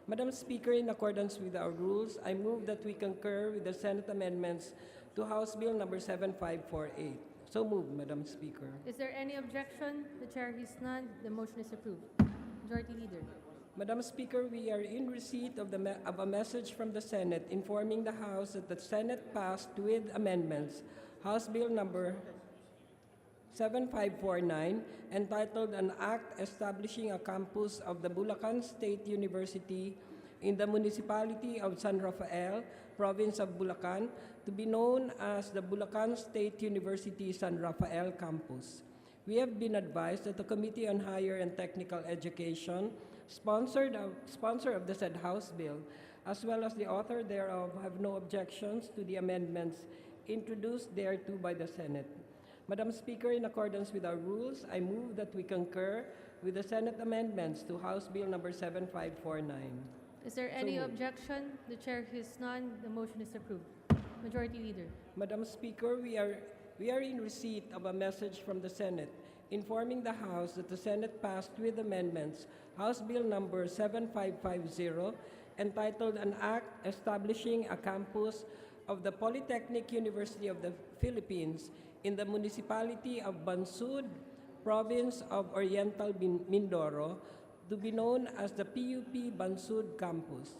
Madam Speaker, in accordance with our rules, I move that we concur with the Senate amendments to House Bill number 7548. So moved, Madam Speaker. Is there any objection? The chair hears none. The motion is approved. Majority Leader. Madam Speaker, we are in receipt of a message from the Senate informing the House that the Senate passed with amendments House Bill number 7549, entitled An Act Establishing a Campus of the Bulacan State University in the Municipality of San Rafael, Province of Bulacan, to be known as the Bulacan State University San Rafael Campus. We have been advised that the Committee on Higher and Technical Education, sponsor of the said House Bill, as well as the author thereof, have no objections to the amendments introduced thereto by the Senate. Madam Speaker, in accordance with our rules, I move that we concur with the Senate amendments to House Bill number 7549. Is there So any moved. objection? The chair hears none. The motion is approved. Majority Leader. Madam Speaker, we are in receipt of a message from the Senate informing the House that the Senate passed with amendments House Bill number 7550, entitled An Act Establishing a Campus of the Polytechnic University of the Philippines in the Municipality of Bansud, Province of Oriental Mindoro, to be known as the PUP Bansud Campus.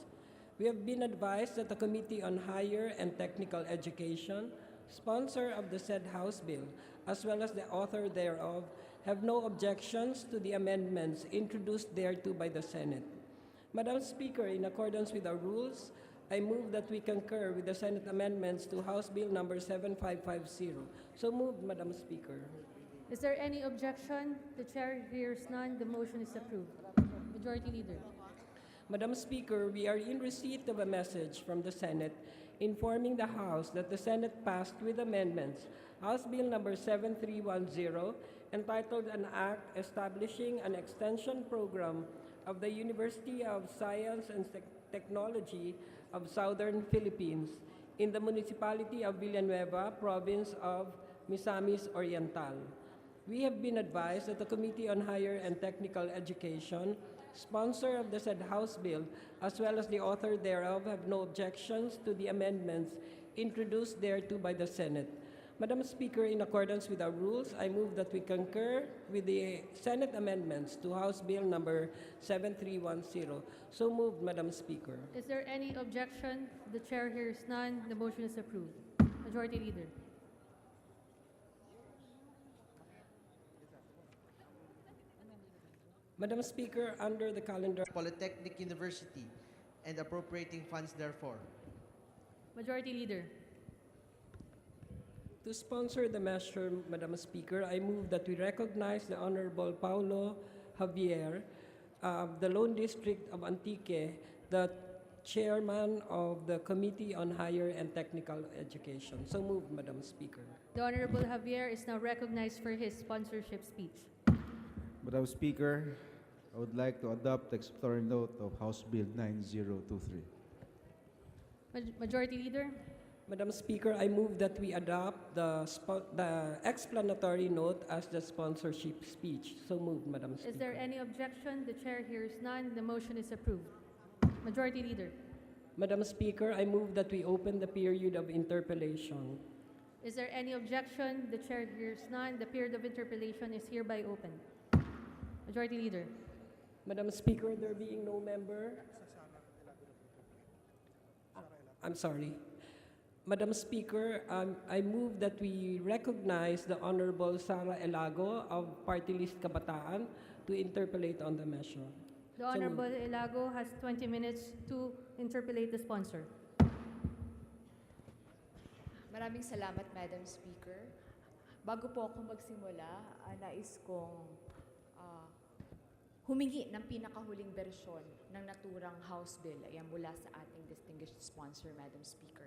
We have been advised that the Committee on Higher and Technical Education, sponsor of the said House Bill, as well as the author thereof, have no objections to the amendments introduced thereto by the Senate. Madam Speaker, in accordance with our rules, I move that we concur with the Senate amendments to House Bill number 7550. So moved, Madam Speaker. Is there any objection? The chair hears none. The motion is approved. Majority Leader. Madam Speaker, we are in receipt of a message from the Senate informing the House that the Senate passed with amendments House Bill number 7310, entitled An Act Establishing an Extension Program of the University of Science and Technology of Southern Philippines in the Municipality of Villanueva, Province of Misamis Oriental. We have been advised that the Committee on Higher and Technical Education, sponsor of the said House Bill, as well as the author thereof, have no objections to the amendments introduced thereto by the Senate. Madam Speaker, in accordance with our rules, I move that we concur with the Senate amendments to House Bill number 7310. So moved, Madam Speaker. Is there any objection? The chair hears none. The motion is approved. Majority Leader. Madam Speaker, under the calendar, Polytechnic University and appropriating funds therefore. Majority Leader. to sponsor the measure, Madam Speaker, I move that we recognize the Honorable Paulo Javier, the Lone District of Antique, the Chairman of the Committee on Higher and Technical Education. So moved, Madam Speaker. The Honorable Javier is now recognized for his sponsorship speech. Madam Speaker, I would like to adopt the explanatory note of House Bill 9023. Majority Leader. Madam Speaker, I move that we adopt the explanatory note as the sponsorship speech. So moved, Madam Speaker. Is there any objection? The chair hears none. The motion is approved. Majority Leader. Madam Speaker, I move that we open the period of interpellation. Is there any objection? The chair hears none. The period of interpellation is hereby opened. Majority Leader. Madam Speaker, there being no member. I'm sorry. Madam Speaker, I move that we recognize the Honorable Sara Elago of Party List Kabataan to interpellate on the measure. The Honorable Elago has 20 minutes to interpellate the sponsor. Maraming salamat, Madam Speaker. Bago po ako magsimula, nais kong humingi ng pinakahuling bersyon ng naturang House Bill. Ayan mula sa ating distinguished sponsor, Madam Speaker.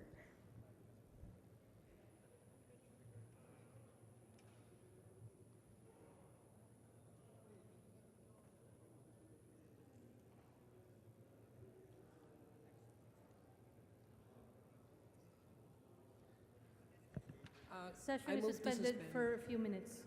Session I is move to suspended suspend. for a few minutes.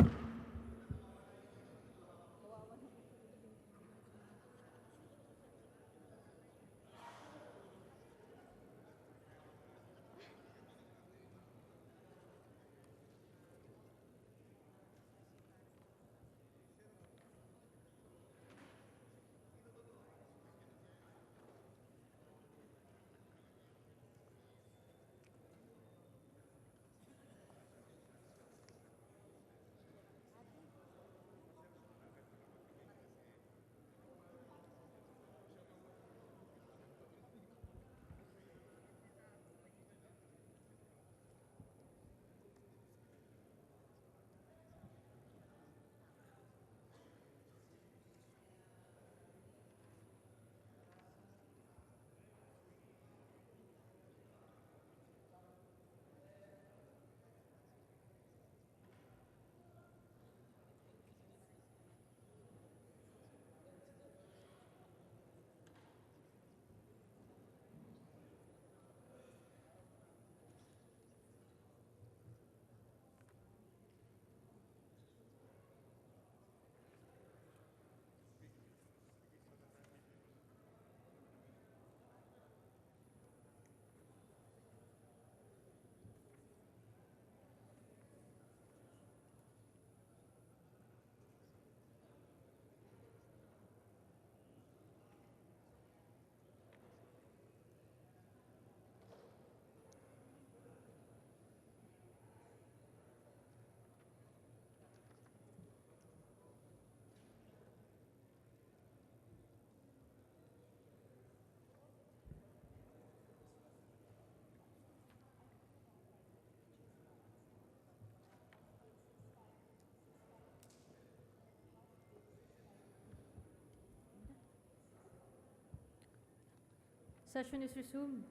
Session is resumed.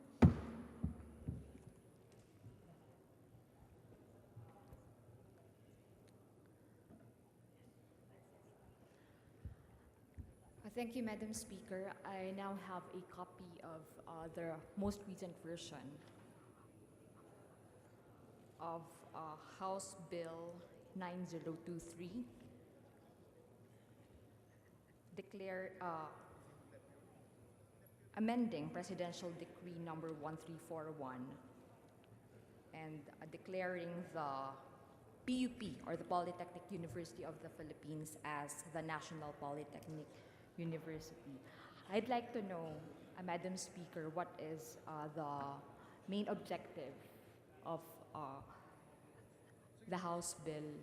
Thank you, Madam Speaker. I now have a copy of the most recent version of House Bill 9023, amending Presidential Decree number 1341 and declaring the PUP, or the Polytechnic University of the Philippines, as the National Polytechnic University. I'd like to know, Madam Speaker, what is the main objective of the House bill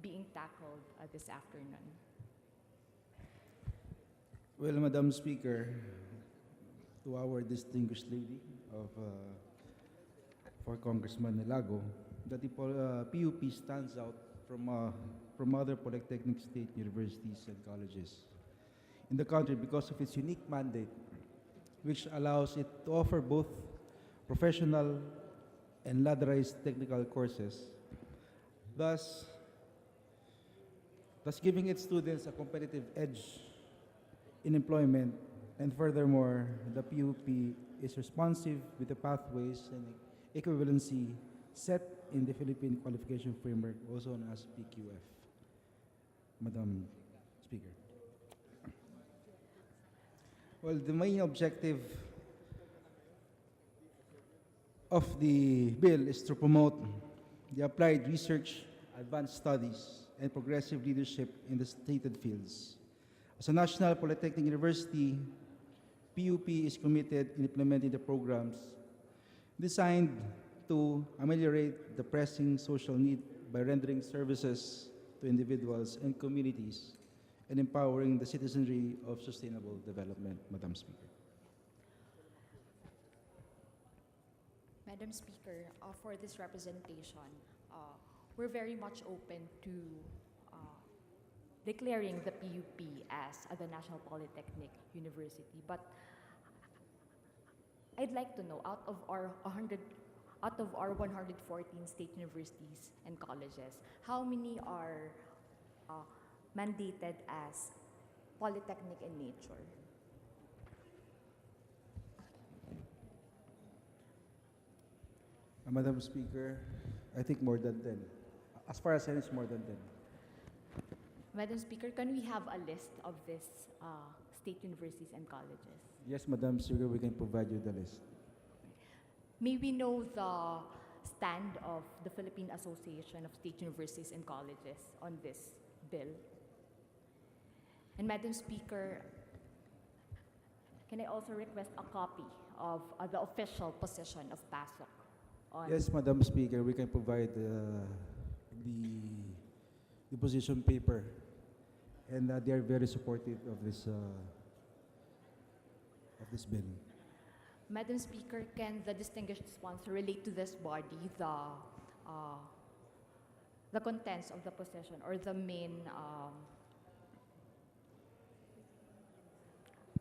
being tackled this afternoon? Well, Madam Speaker, to our distinguished lady of for Congressman Nilago, that the PUP stands out from other polytechnic state universities and colleges in the country because of its unique mandate, which allows it to offer both professional and ladderized technical courses, thus giving its students a competitive edge in employment. And furthermore, the PUP is responsive with the pathways and equivalency set in the Philippine Qualification Framework, also known as PQF. Madam Speaker. Well, the main objective of the bill is to promote the applied research, advanced studies, and progressive leadership in the stated fields. As a national polytechnic university, PUP is committed in implementing the programs designed to ameliorate the pressing social need by rendering services to individuals and communities and empowering the citizenry of sustainable development, Madam Speaker. Madam Speaker, for this representation, we're very much open to declaring the PUP as the National Polytechnic University. But I'd like to know, out of our 114 state universities and colleges, how many are mandated as polytechnic in nature? Madam Speaker, I think more than 10. As far as I know, it's more than 10. Madam Speaker, can we have a list of these state universities and colleges? Yes, Madam Speaker, we can provide you the list. May we know the stand of the Philippine Association of State Universities and Colleges on this bill? And Madam Speaker, can I also request a copy of the official position of PASOK on... Yes, Madam Speaker, we can provide the position paper, and they are very supportive of this bill. Madam Speaker, can the distinguished sponsor relate to this body the contents of the position or the main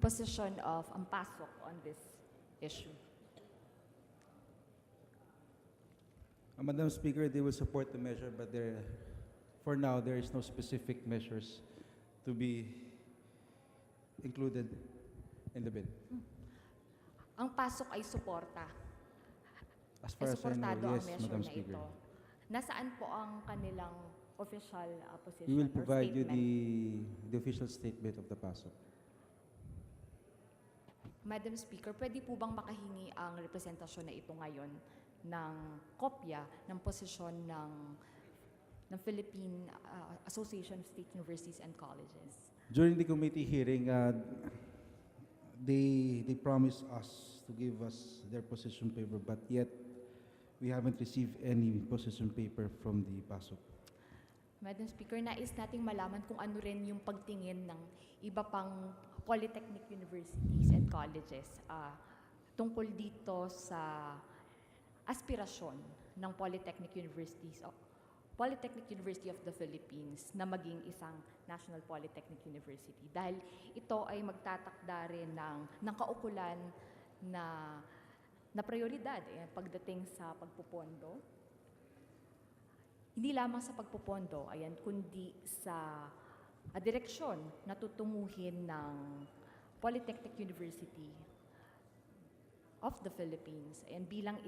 position of PASOK on this issue? Madam Speaker, they will support the measure, but for now, there is no specific measures to be included in the bill. Ang PASOK ay suporta. As far as I know, Suportado yes, ang measure Madam na Speaker. ito. Nasaan po ang kanilang official position We will or provide you statement? the official statement of the PASOK. Madam Speaker, pwede po bang makahingi ang representasyon na ito ngayon ng kopya ng posisyon ng Philippine Association of State Universities and Colleges? During the committee hearing, they promised us to give us their position paper, but yet we haven't received any position paper from the PASOK. Madam Speaker, nais nating malaman kung ano rin yung pagtingin ng iba pang polytechnic universities and colleges tungkol dito sa aspirasyon ng Polytechnic University of the Philippines na maging isang National Polytechnic University. Dahil ito ay magtatakda rin ng kaukulan na prioridad pagdating sa pagpupondo. Hindi lamang sa pagpupondo, kundi sa direksyon na tutunguhin ng Polytechnic University of the Philippines bilang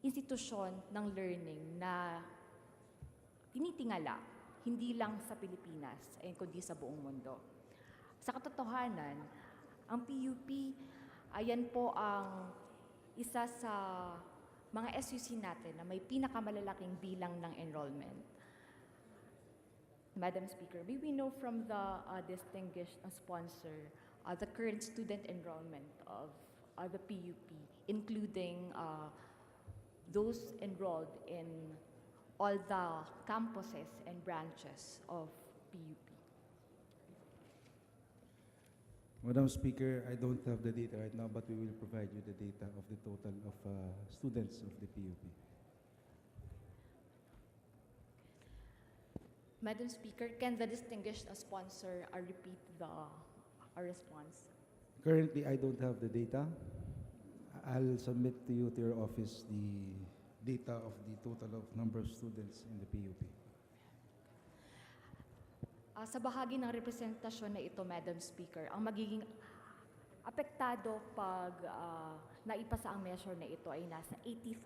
institusyon ng learning na tinitingala hindi lang sa Pilipinas, kundi sa buong mundo. Sa katotohanan, ang PUP, ayan po ang isa sa mga SUC natin na may pinakamalalaking bilang ng enrollment. Madam Speaker, may we know from the distinguished sponsor the current student enrollment of the PUP, including those enrolled in all the campuses and branches of PUP. Madam Speaker, I don't have the data right now, but we will provide you the data of the total of students of the PUP. Madam Speaker, can the distinguished sponsor repeat the response? Currently, I don't have the data. I'll submit to you, to your office, the data of the total of number of students in the PUP. Sa bahagi ng representasyon na ito, Madam Speaker, ang magiging apektado pag naipasa ang measure na ito ay nasa 80,000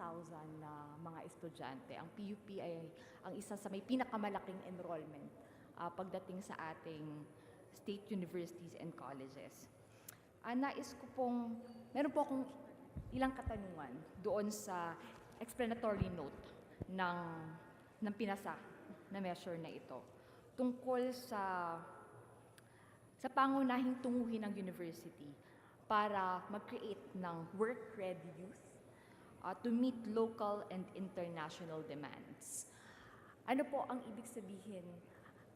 na mga estudyante. Ang PUP ay ang isa sa may pinakamalaking enrollment pagdating sa ating state universities and colleges. Nais ko pong, meron po akong ilang katanungan doon sa explanatory note ng pinasa na measure na ito tungkol sa pangunahing tunguhin ng university para mag-create ng work-ready youth to meet local and international demands. Ano po ang ibig sabihin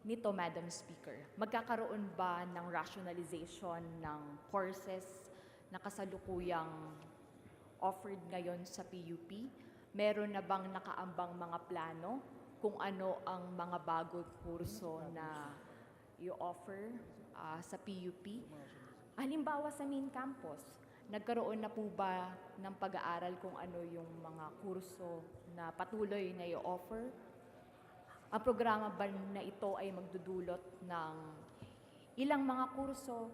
nito, Madam Speaker? Magkakaroon ba ng rationalization ng courses na kasalukuyang offered ngayon sa PUP? Meron na bang nakaambang mga plano kung ano ang mga bagong kurso na i-offer sa PUP? Halimbawa sa main campus, nagkaroon na po ba ng pag-aaral kung ano yung mga kurso na patuloy na i-offer? Ang programa ba na ito ay magdudulot ng ilang mga kurso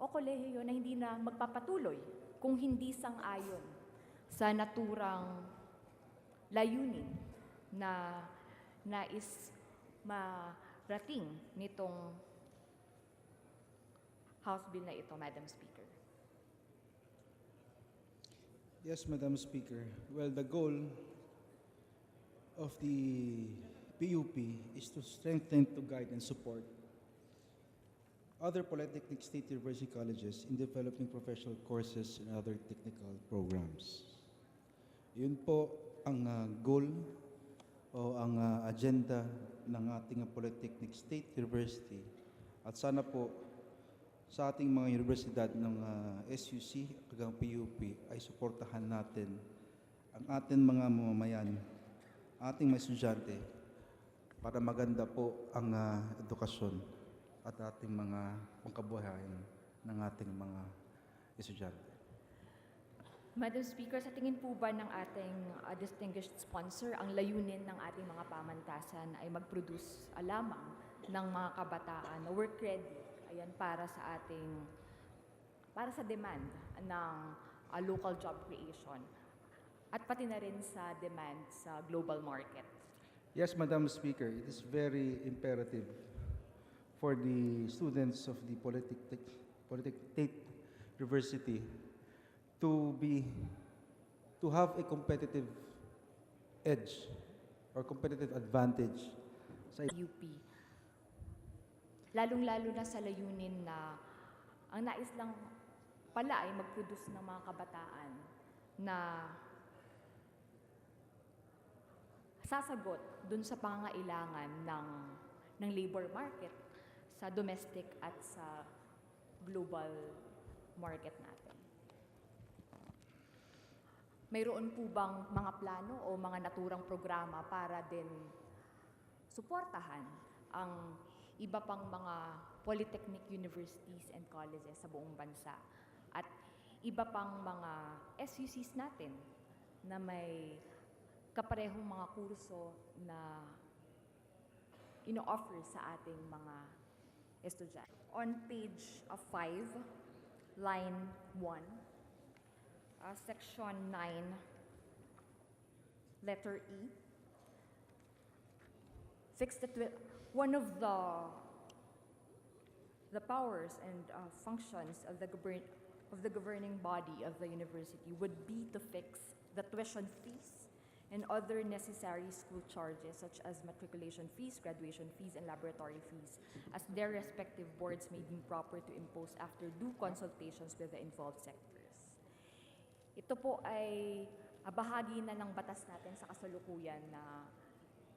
o kolehiyo na hindi na magpapatuloy kung hindi sang-ayon sa naturang layunin na nais marating nitong House Bill na ito, Madam Speaker? Yes, Madam Speaker. Well, the goal of the PUP is to strengthen, to guide, and support other polytechnic state university colleges in developing professional courses and other technical programs. Yun po ang goal o ang agenda ng ating Polytechnic State University. At sana po sa ating mga universidad ng SUC hanggang PUP ay suportahan natin ang ating mga mamamayan, ating mga estudyante para maganda po ang edukasyon at ating mga pangkabuhayan ng ating mga estudyante. Madam Speaker, sa tingin po ba ng ating distinguished sponsor, ang layunin ng ating mga pamantasan ay mag-produce lamang ng mga kabataan na work-ready, ayan, para sa demand ng local job creation at pati na rin sa demand sa global market? Yes, Madam Speaker, it is very imperative for the students of the Polytechnic State University to have a competitive edge or competitive advantage sa UP. Lalong-lalo na sa layunin na ang nais lang pala ay mag-produce ng mga kabataan na sasagot dun sa pangangailangan ng labor market sa domestic at sa global market natin. Mayroon po bang mga plano o mga naturang programa para din suportahan ang iba pang mga polytechnic universities and colleges sa buong bansa at iba pang mga SUCs natin na may kaparehong mga kurso na ino-offer sa ating mga estudyante? On page 5, line 1, Section 9, letter E, fix that one of the powers and functions of the governing body of the university would be to fix the tuition fees and other necessary school charges such as matriculation fees, graduation fees, and laboratory fees, as their respective boards may deem proper to impose after due consultations with the involved sectors. Ito po ay bahagi na ng batas natin sa kasalukuyan na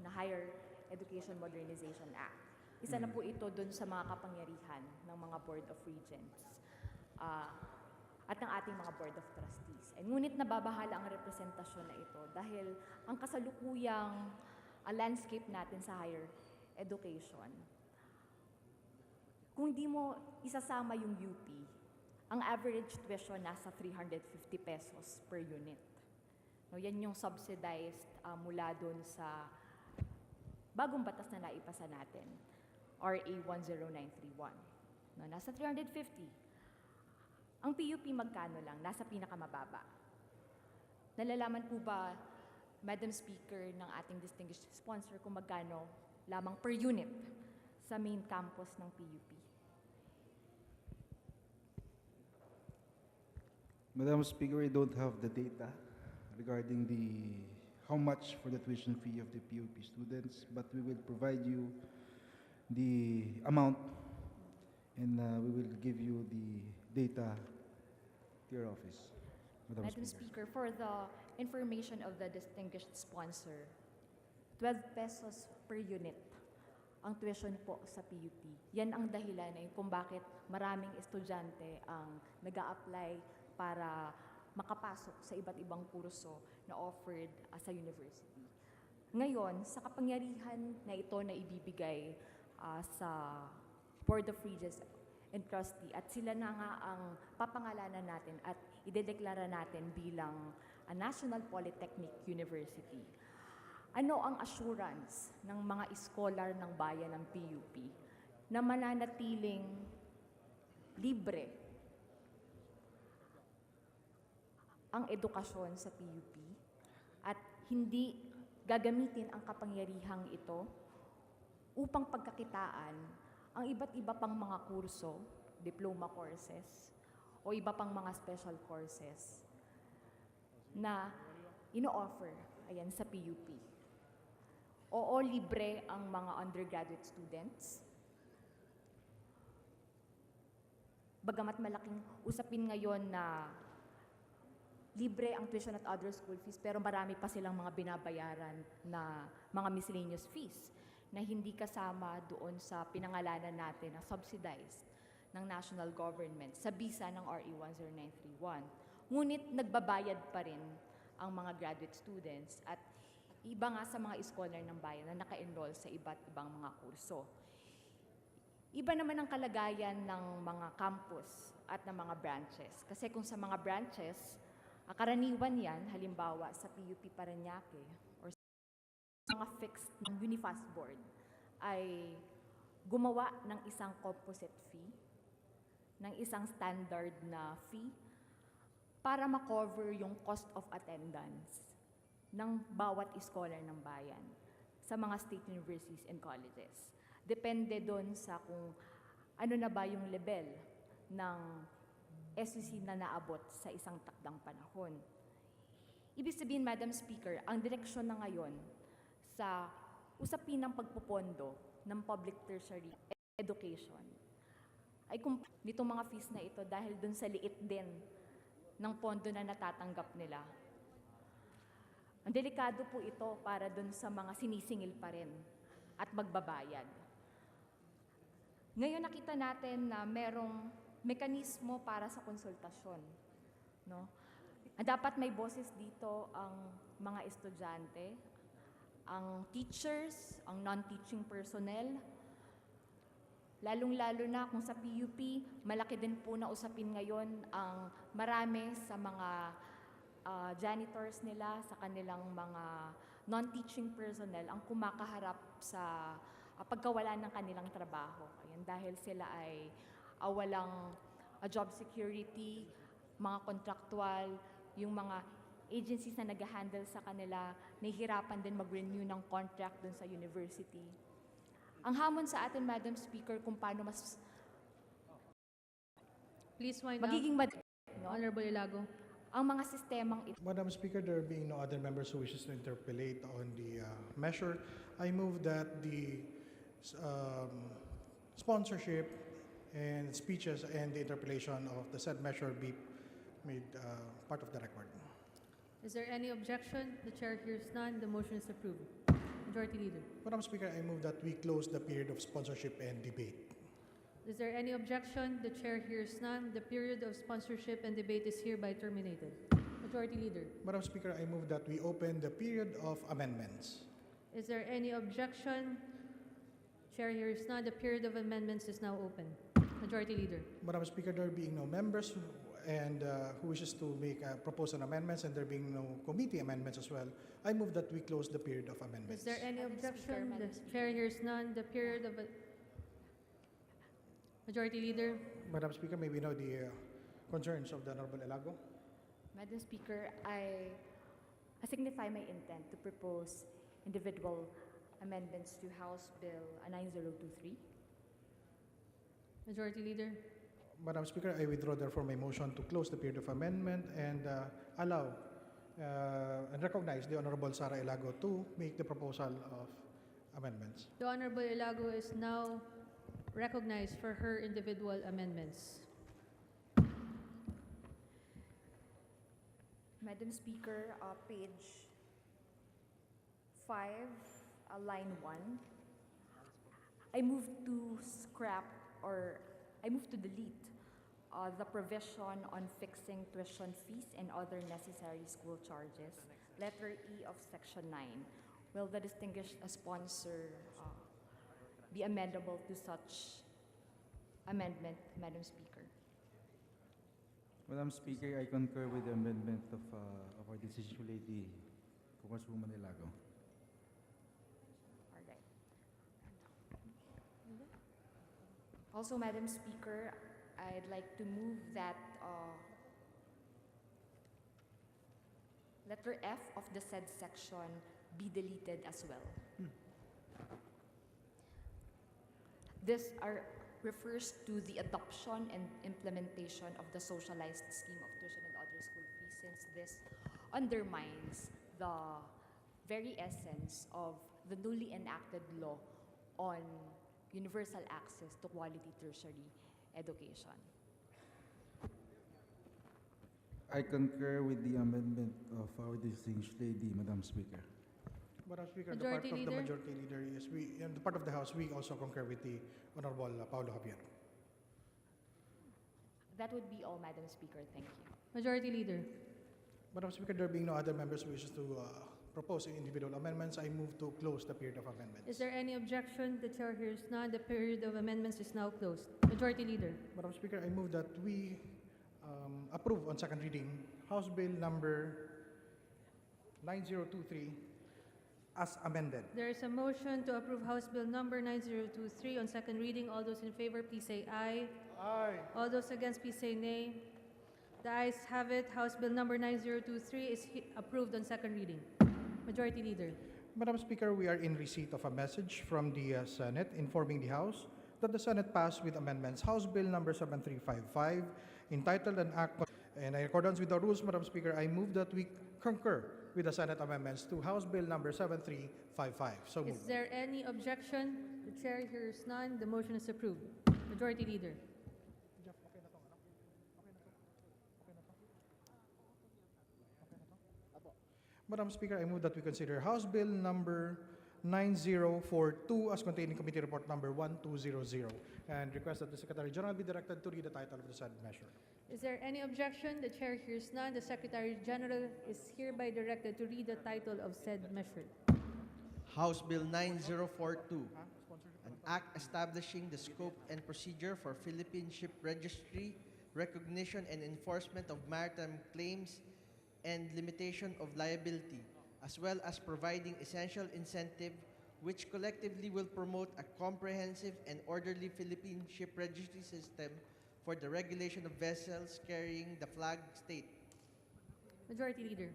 Higher Education Modernization Act. Isa na po ito dun sa mga kapangyarihan ng mga Board of Regents at ng ating mga Board of Trustees. Ngunit nababahala ang representasyon na ito dahil ang kasalukuyang landscape natin sa higher education, kung di mo isasama yung UP, ang average tuition nasa 350 pesos per unit. No, yan yung subsidized mula dun sa bagong batas na naipasa natin, RA 10931. No, nasa 350. Ang PUP magkano lang? Nasa pinakamababa. Nalalaman po ba, Madam Speaker, ng ating distinguished sponsor kung magkano lamang per unit sa main campus ng PUP? Madam Speaker, we don't have the data regarding how much for the tuition fee of the PUP students, but we will provide you the amount and we will give you the data to your office. Madam Speaker, for the information of the distinguished sponsor, 12 pesos per unit ang tuition po sa PUP. Yan ang dahilan kung bakit maraming estudyante ang nag-a-apply para makapasok sa iba't ibang kurso na offered sa university. Ngayon, sa kapangyarihan na ito na ibibigay sa Board of Regents and Trustee at sila na nga ang papangalanan natin at idedeklara natin bilang a National Polytechnic University. Ano ang assurance ng mga scholar ng bayan ng PUP na mananatiling libre ang edukasyon sa PUP at hindi gagamitin ang kapangyarihang ito upang pagkakitaan ang iba't iba pang mga kurso, diploma courses, o iba pang mga special courses na ino-offer sa PUP. Oo, libre ang mga undergraduate students. Bagamat malaking usapin ngayon na libre ang tuition at other school fees, pero marami pa silang mga binabayaran na mga miscellaneous fees na hindi kasama doon sa pinangalanan natin na subsidized ng national government sa bisa ng RA 10931. Ngunit nagbabayad pa rin ang mga graduate students at iba nga sa mga scholar ng bayan na naka-enroll sa iba't ibang mga kurso. Iba naman ang kalagayan ng mga campus at ng mga branches. Kasi kung sa mga branches, karaniwan yan, halimbawa sa PUP Parañaque or sa mga fixed ng Unifast Board, ay gumawa ng isang composite fee, ng isang standard na fee, para makover yung cost of attendance ng bawat scholar ng bayan sa mga state universities and colleges. Depende doon sa kung ano na ba yung level ng SEC na naabot sa isang takdang panahon. Ibig sabihin, Madam Speaker, ang direksyon na ngayon sa usapin ng pagpupondo ng public tertiary education ay kung nitong mga fees na ito dahil dun sa liit din ng pondo na natatanggap nila. Ang delikado po ito para dun sa mga sinisingil pa rin at magbabayad. Ngayon nakita natin na merong mekanismo para sa konsultasyon. No? Dapat may boses dito ang mga estudyante, ang teachers, ang non-teaching personnel, lalong-lalo na kung sa PUP, malaki din po na usapin ngayon ang marami sa mga janitors nila, sa kanilang mga non-teaching personnel, ang kumakaharap sa pagkawala ng kanilang trabaho. Ayan, dahil sila ay walang job security, mga contractual, yung mga agencies na nag-handle sa kanila, nahihirapan din mag-renew ng contract dun sa university. Ang hamon sa atin, Madam Speaker, kung paano mas Please wind up. magiging madali, no? Honorable Ilago. Ang mga sistemang ito. Madam Speaker, there being no other members who wishes to interpellate on the measure, I move that the sponsorship and speeches and the interpellation of the said measure be made part of the record. Is there any objection? The chair hears none. The motion is approved. Majority Leader. Madam Speaker, I move that we close the period of sponsorship and debate. Is there any objection? The chair hears none. The period of sponsorship and debate is hereby terminated. Majority Leader. Madam Speaker, I move that we open the period of amendments. Is there any objection? Chair hears none. The period of amendments is now open. Majority Leader. Madam Speaker, there being no members who wishes to make propose on amendments and there being no committee amendments as well, I move that we close the period of amendments. Is there any Madam Speaker, objection? Madam The chair hears none. The period of Majority Leader. Madam Speaker, may we know the concerns of the Honorable Elago? Madam Speaker, I signify my intent to propose individual amendments to House Bill 9023. Majority Leader. Madam Speaker, I withdraw therefore my motion to close the period of amendment and allow and recognize the Honorable Sara Elago to make the proposal of amendments. The Honorable Ilago is now recognized for her individual amendments. Madam Speaker, page 5, line 1. I move to scrap or I move to delete the provision on fixing tuition fees and other necessary school charges, letter E of section 9. Will the distinguished sponsor be amendable to such amendment, Madam Speaker? Madam Speaker, I concur with the amendment of our decision lady, Congresswoman Ilago. All right. Also, Madam Speaker, I'd like to move that letter F of the said section be deleted as well. This refers to the adoption and implementation of the socialized scheme of tuition and other school fees, since this undermines the very essence of the newly enacted law on universal access to quality tertiary education. I concur with the amendment of our distinguished lady, Madam Speaker. Madam Speaker, Majority the part Leader. of the Majority Leader is in the part of the House, we also concur with the Honorable Paulo Javier. That would be all, Madam Speaker. Thank you. Majority Leader. Madam Speaker, there being no other members who wishes to propose individual amendments, I move to close the period of amendments. Is there any objection? The chair hears none. The period of amendments is now closed. Majority Leader. Madam Speaker, I move that we approve on second reading House Bill number 9023 as amended. There is a motion to approve House Bill number 9023 on second reading. All those in favor, please say aye. Aye. All those against, please say nay. The ayes have it. House Bill number 9023 is approved on second reading. Majority Leader. Madam Speaker, we are in receipt of a message from the Senate informing the House that the Senate passed with amendments House Bill number 7355 entitled an act, and in accordance with the rules, Madam Speaker, I move that we concur with the Senate amendments to House Bill number 7355. So Is moved. there any objection? The chair hears none. The motion is approved. Majority Leader. Madam Speaker, I move that we consider House Bill number 9042 as contained in Committee Report number 1200 and request that the Secretary General be directed to read the title of the said measure. Is there any objection? The chair hears none. The Secretary General is hereby directed to read the title of said measure. House Bill 9042, an act establishing the scope and procedure for Philippine Ship Registry, recognition and enforcement of maritime claims, and limitation of liability, as well as providing essential incentive which collectively will promote a comprehensive and orderly Philippine ship registry system for the regulation of vessels carrying the flag state. Majority Leader.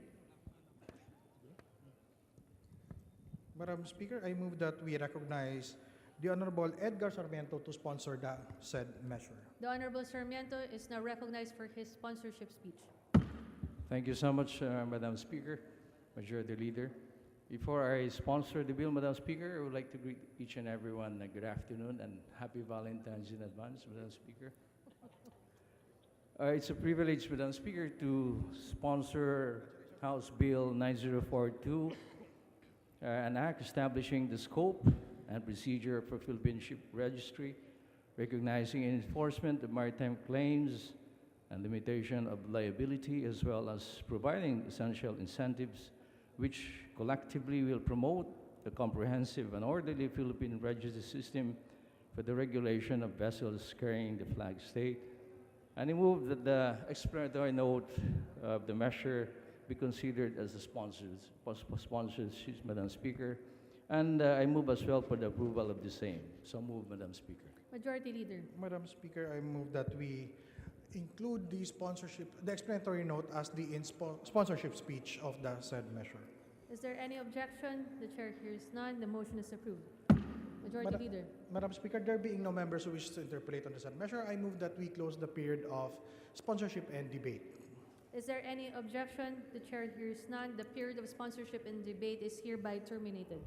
Madam Speaker, I move that we recognize the Honorable Edgar Sarmiento to sponsor the said measure. The Honorable Sarmiento is now recognized for his sponsorship speech. Thank you so much, Madam Speaker, Majority Leader. Before I sponsor the bill, Madam Speaker, I would like to greet each and everyone good afternoon and happy Valentine's in advance, Madam Speaker. It's a privilege, Madam Speaker, to sponsor House Bill 9042, an act establishing the scope and procedure for Philippine Ship Registry, recognizing enforcement of maritime claims and limitation of liability, as well as providing essential incentives which collectively will promote the comprehensive and orderly Philippine registry system for the regulation of vessels carrying the flag state. And I move that the explanatory note of the measure be considered as a sponsorship, Madam Speaker. And I move as well for the approval of the same. So move, Madam Speaker. Majority Leader. Madam Speaker, I move that we include the explanatory note as the sponsorship speech of the said measure. Is there any objection? The chair hears none. The motion is approved. Majority Leader. Madam Speaker, there being no members who wish to interpolate on the said measure, I move that we close the period of sponsorship and debate. Is there any objection? The chair hears none. The period of sponsorship and debate is hereby terminated.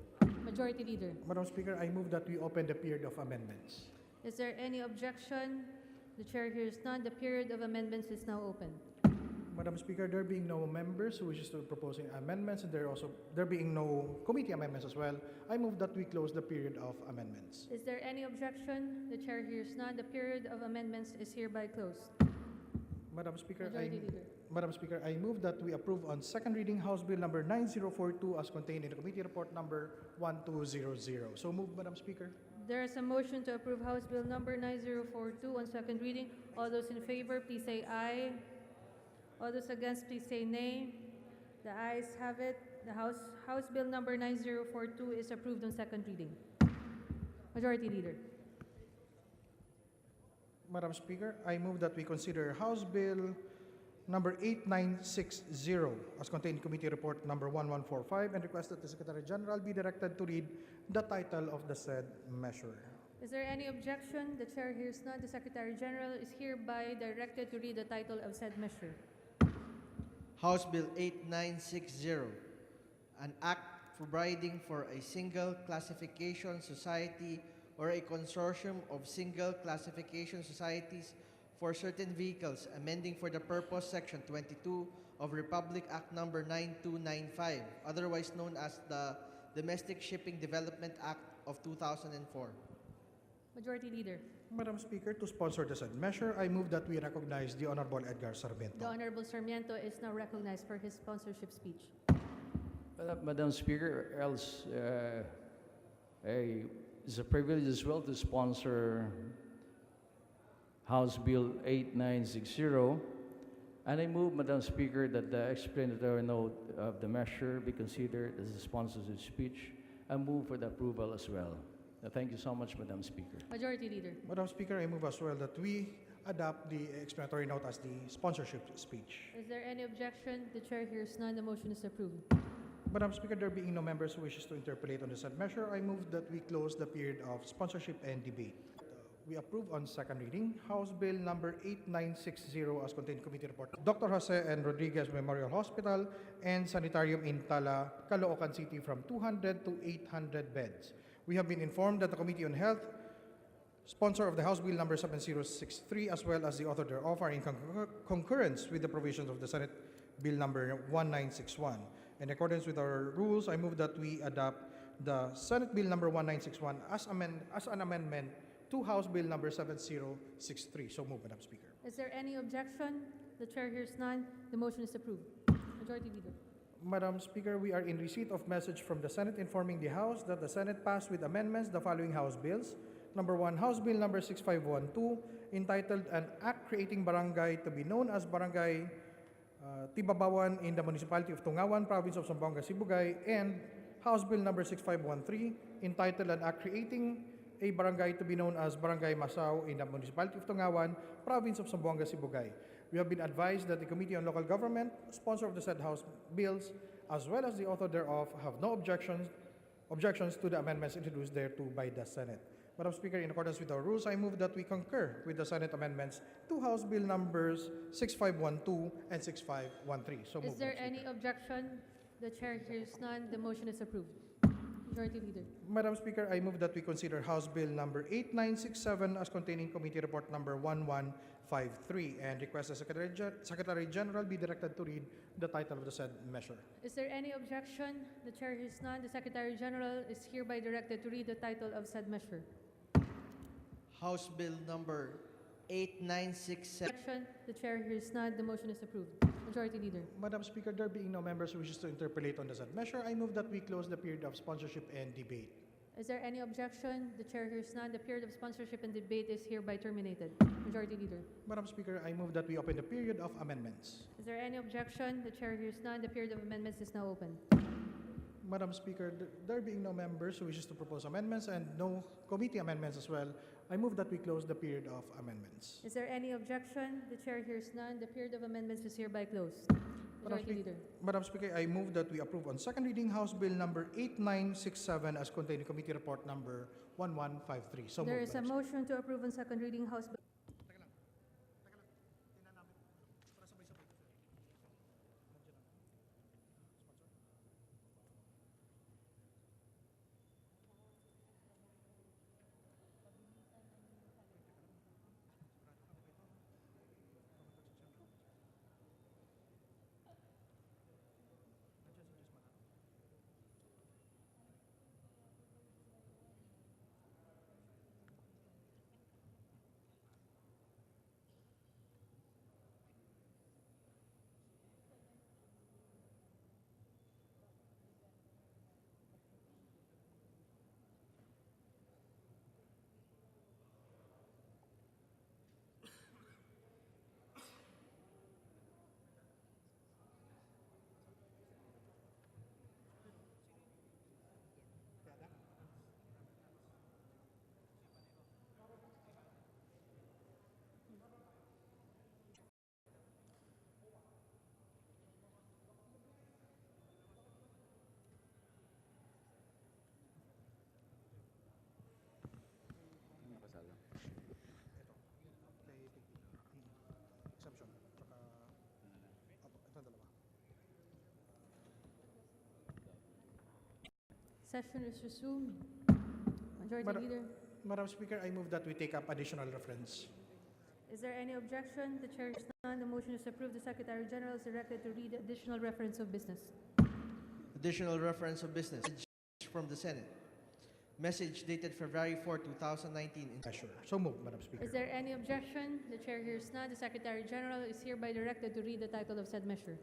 Majority Leader. Madam Speaker, I move that we open the period of amendments. Is there any objection? The chair hears none. The period of amendments is now open. Madam Speaker, there being no members who wishes to propose amendments, and there being no committee amendments as well, I move that we close the period of amendments. Is there any objection? The chair hears none. The period of amendments is hereby closed. Madam Speaker, Majority Leader. Madam Speaker, I move that we approve on second reading House Bill number 9042 as contained in the committee report number 1200. So move, Madam Speaker. There is a motion to approve House Bill number 9042 on second reading. All those in favor, please say aye. All those against, please say nay. The ayes have it. The House Bill number 9042 is approved on second reading. Majority Leader. Madam Speaker, I move that we consider House Bill number 8960 as contained in committee report number 1145 and request that the Secretary General be directed to read the title of the said measure. Is there any objection? The chair hears none. The Secretary General is hereby directed to read the title of said measure. House Bill 8960, an act providing for a single classification society or a consortium of single classification societies for certain vehicles, amending for the purpose Section 22 of Republic Act Number 9295, otherwise known as the Domestic Shipping Development Act of 2004. Majority Leader. Madam Speaker, to sponsor the said measure, I move that we recognize the Honorable Edgar Sarmiento. The Honorable Sarmiento is now recognized for his sponsorship speech. Madam Speaker, else it's a privilege as well to sponsor House Bill 8960. And I move, Madam Speaker, that the explanatory note of the measure be considered as a sponsorship speech and move for the approval as well. Thank you so much, Madam Speaker. Majority Leader. Madam Speaker, I move as well that we adopt the explanatory note as the sponsorship speech. Is there any objection? The chair hears none. The motion is approved. Madam Speaker, there being no members who wishes to interpolate on the said measure, I move that we close the period of sponsorship and debate. We approve on second reading House Bill number 8960 as contained in committee report. Dr. Jose and Rodriguez Memorial Hospital and Sanitarium in Tala, Caloocan City from 200 to 800 beds. We have been informed that the Committee on Health, sponsor of the House Bill number 7063, as well as the author thereof, are in concurrence with the provisions of the Senate Bill number 1961. In accordance with our rules, I move that we adopt the Senate Bill number 1961 as an amendment to House Bill number 7063. So move, Madam Speaker. Is there any objection? The chair hears none. The motion is approved. Majority Leader. Madam Speaker, we are in receipt of message from the Senate informing the House that the Senate passed with amendments the following House bills. Number 1, House Bill number 6512, entitled An Act Creating Barangay to be known as Barangay Tibabawan in the Municipality of Tungawan, Province of Zamboanga, Sibugay, and House Bill number 6513, entitled An Act Creating a Barangay to be known as Barangay Masao in the Municipality of Tungawan, Province of Zamboanga, Sibugay. We have been advised that the Committee on Local Government, sponsor of the said House bills, as well as the author thereof, have no objections objections to the amendments introduced thereto by the Senate. Madam Speaker, in accordance with our rules, I move that we concur with the Senate amendments to House Bill numbers 6512 and 6513. So Is moved, there Madam any Speaker. objection? The chair hears none. The motion is approved. Majority Leader. Madam Speaker, I move that we consider House Bill number 8967 as contained in Committee Report number 1153 and request the Secretary General be directed to read the title of the said measure. Is there any objection? The chair hears none. The Secretary General is hereby directed to read the title of said measure. House Bill number 8967. Objection? The chair hears none. The motion is approved. Majority Leader. Madam Speaker, there being no members who wishes to interpellate on the said measure, I move that we close the period of sponsorship and debate. Is there any objection? The chair hears none. The period of sponsorship and debate is hereby terminated. Majority Leader. Madam Speaker, I move that we open the period of amendments. Is there any objection? The chair hears none. The period of amendments is now open. Madam Speaker, there being no members who wishes to propose amendments and no committee amendments as well, I move that we close the period of amendments. Is there any objection? The chair hears none. The period of amendments is hereby closed. Majority Leader. Madam Speaker, I move that we approve on second reading House Bill number 8967 as contained in Committee Report number 1153. So There moved, is a Madam motion to approve on second reading House Bill. Exemption. Tsaka, ito dalawa. Session is resumed. Majority Madam- Leader. Madam Speaker, I move that we take up additional reference. Is there any objection? The chair hears none. The motion is approved. The Secretary General is directed to read additional reference of business. Additional reference of business from the Senate. Message dated February 4, 2019. Measure. So moved, Madam Speaker. Is there any objection? The chair hears none. The Secretary General is hereby directed to read the title of said measure.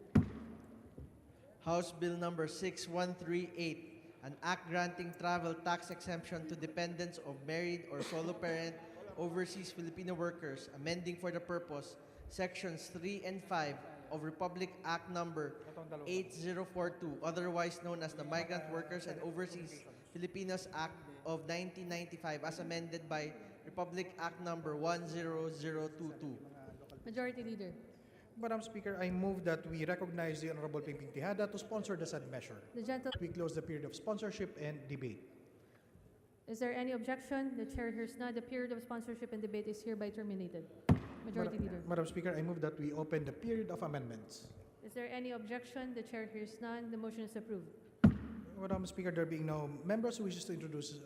House Bill number 6138, an act granting travel tax exemption to dependents of married or solo parent overseas Filipino workers, amending for the purpose Sections 3 and 5 of Republic Act number 8042, otherwise known as the Migrant Workers and Overseas Filipinos Act of 1995, as amended by Republic Act number 10022. Majority Leader. Madam Speaker, I move that we recognize the Honorable Pimping Tejada to sponsor the said measure. The gentle. We close the period of sponsorship and debate. Is there any objection? The chair hears none. The period of sponsorship and debate is hereby terminated. Majority Leader. Madam Speaker, I move that we open the period of amendments. Is there any objection? The chair hears none. The motion is approved. Madam Speaker, there being no members who wishes to introduce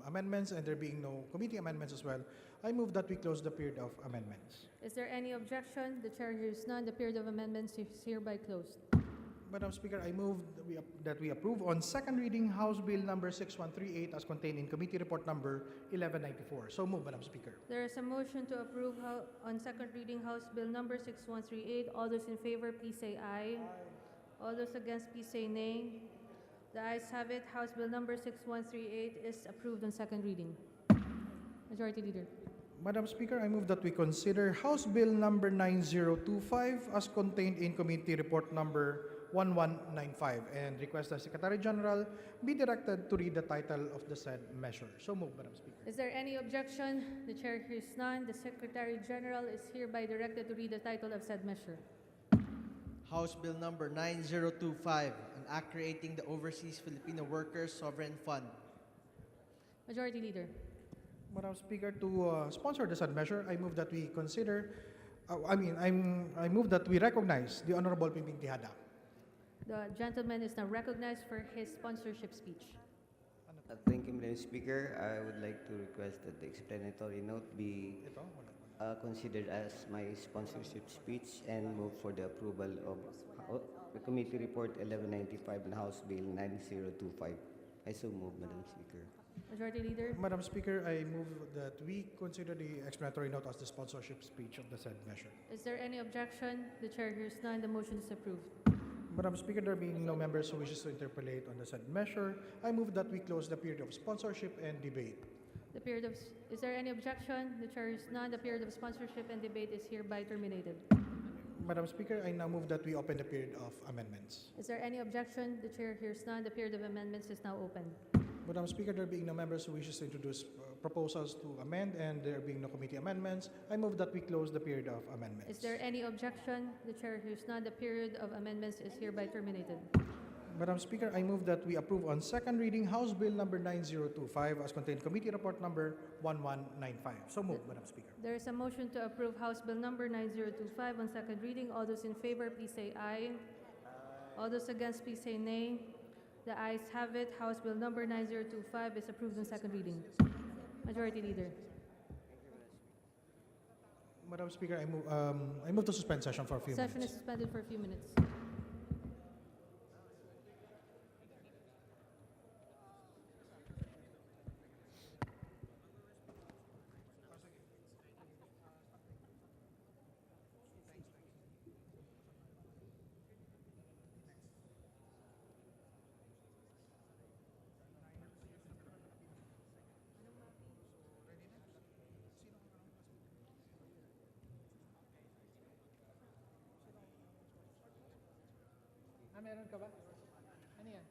amendments and there being no committee amendments as well, I move that we close the period of amendments. Is there any objection? The chair hears none. The period of amendments is hereby closed. Madam Speaker, I move that we approve on second reading House Bill number 6138 as contained in Committee Report number 1194. So move, Madam Speaker. There is a motion to approve on second reading House Bill number 6138. All those in favor, please say aye. All those against, please say nay. The ayes have it. House Bill number 6138 is approved on second reading. Majority Leader. Madam Speaker, I move that we consider House Bill number 9025 as contained in Committee Report number 1195 and request the Secretary General be directed to read the title of the said measure. So move, Madam Speaker. Is there any objection? The chair hears none. The Secretary General is hereby directed to read the title of said measure. House Bill number 9025, an Act creating the Overseas Filipino Workers Sovereign Fund. Majority Leader. Madam Speaker, to sponsor the said measure, I move that we consider, I move that we recognize the Honorable Pimping Tihada. The gentleman is now recognized for his sponsorship speech. Thank you, Madam Speaker. I would like to request that the explanatory note be considered as my sponsorship speech and move for the approval of the Committee Report 1195 and House Bill 9025. I so move, Madam Speaker. Majority Leader. Madam Speaker, I move that we consider the explanatory note as the sponsorship speech of the said measure. Is there any objection? The chair hears none. The motion is approved. Madam Speaker, there being no members who wishes to interpolate on the said measure, I move that we close the period of sponsorship and debate. Is there any objection? The chair hears none. The period of sponsorship and debate is hereby terminated. Madam Speaker, I now move that we open the period of amendments. Is there any objection? The chair hears none. The period of amendments is now open. Madam Speaker, there being no members who wishes to introduce proposals to amend and there being no committee amendments, I move that we close the period of amendments. Is there any objection? The chair hears none. The period of amendments is hereby terminated. Madam Speaker, I move that we approve on second reading House Bill number 9025 as contained in Committee Report number 1195. So moved, Madam Speaker. There is a motion to approve House Bill number 9025 on second reading. All those in favor, please say aye. All those against, please say nay. The ayes have it. House Bill number 9025 is approved on second reading. Majority Leader. Madam Speaker, I move to suspend session for a few Session is minutes. suspended for a few minutes. Meron ka ba? Ano yan?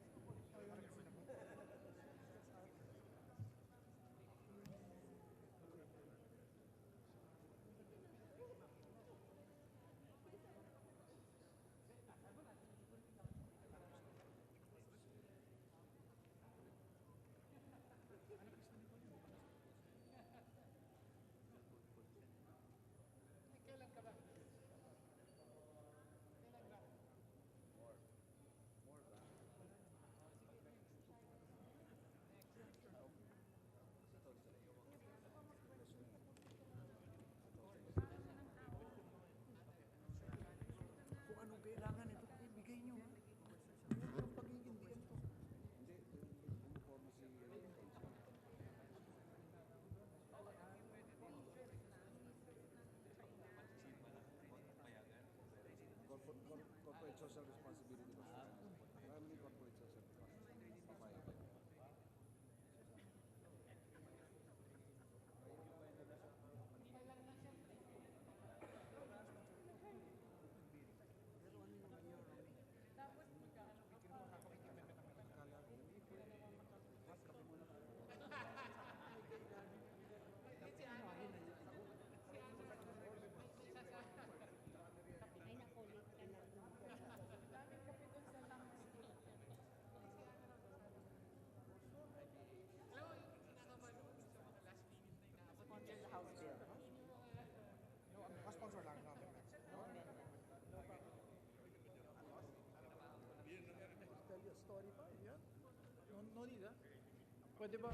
Pwede ba?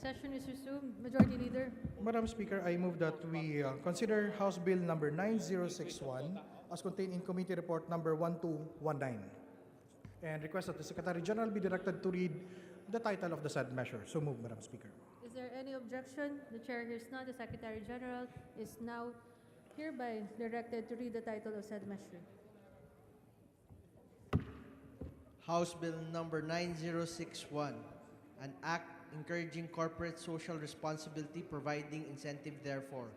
Session is resumed. Majority Leader. Madam Speaker, I move that we consider House Bill number 9061 as contained in Committee Report number 1219 and request that the Secretary General be directed to read the title of the said measure. So move, Madam Speaker. Is Is there any objection? The chair hears none. The Secretary General is now hereby directed to read the title of said measure. House Bill number 9061, an act encouraging corporate social responsibility, providing incentive therefore.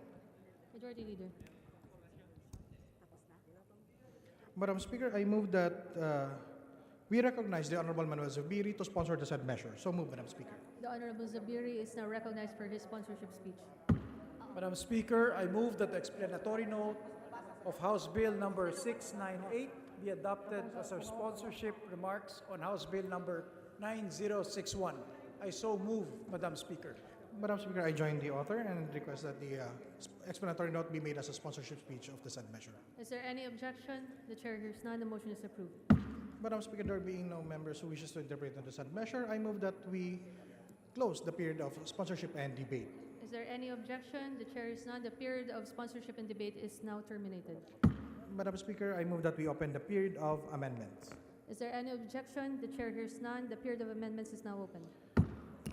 Majority Leader. Madam Speaker, I move that we recognize the Honorable Manuel Zubiri to sponsor the said measure. So move, Madam Speaker. The Honorable Zabiri is now recognized for his sponsorship speech. Madam Speaker, I move that the explanatory note of House Bill number 698 be adopted as our sponsorship remarks on House Bill number 9061. I so move, Madam Speaker. Madam Speaker, I join the author and request that the explanatory note be made as a sponsorship speech of the said measure. Is there any objection? The chair hears none. The motion is approved. Madam Speaker, there being no members who wishes to interpret on the said measure, I move that we close the period of sponsorship and debate. Is there any objection? The chair hears none. The period of sponsorship and debate is now terminated. Madam Speaker, I move that we open the period of amendments. Is there any objection? The chair hears none. The period of amendments is now open.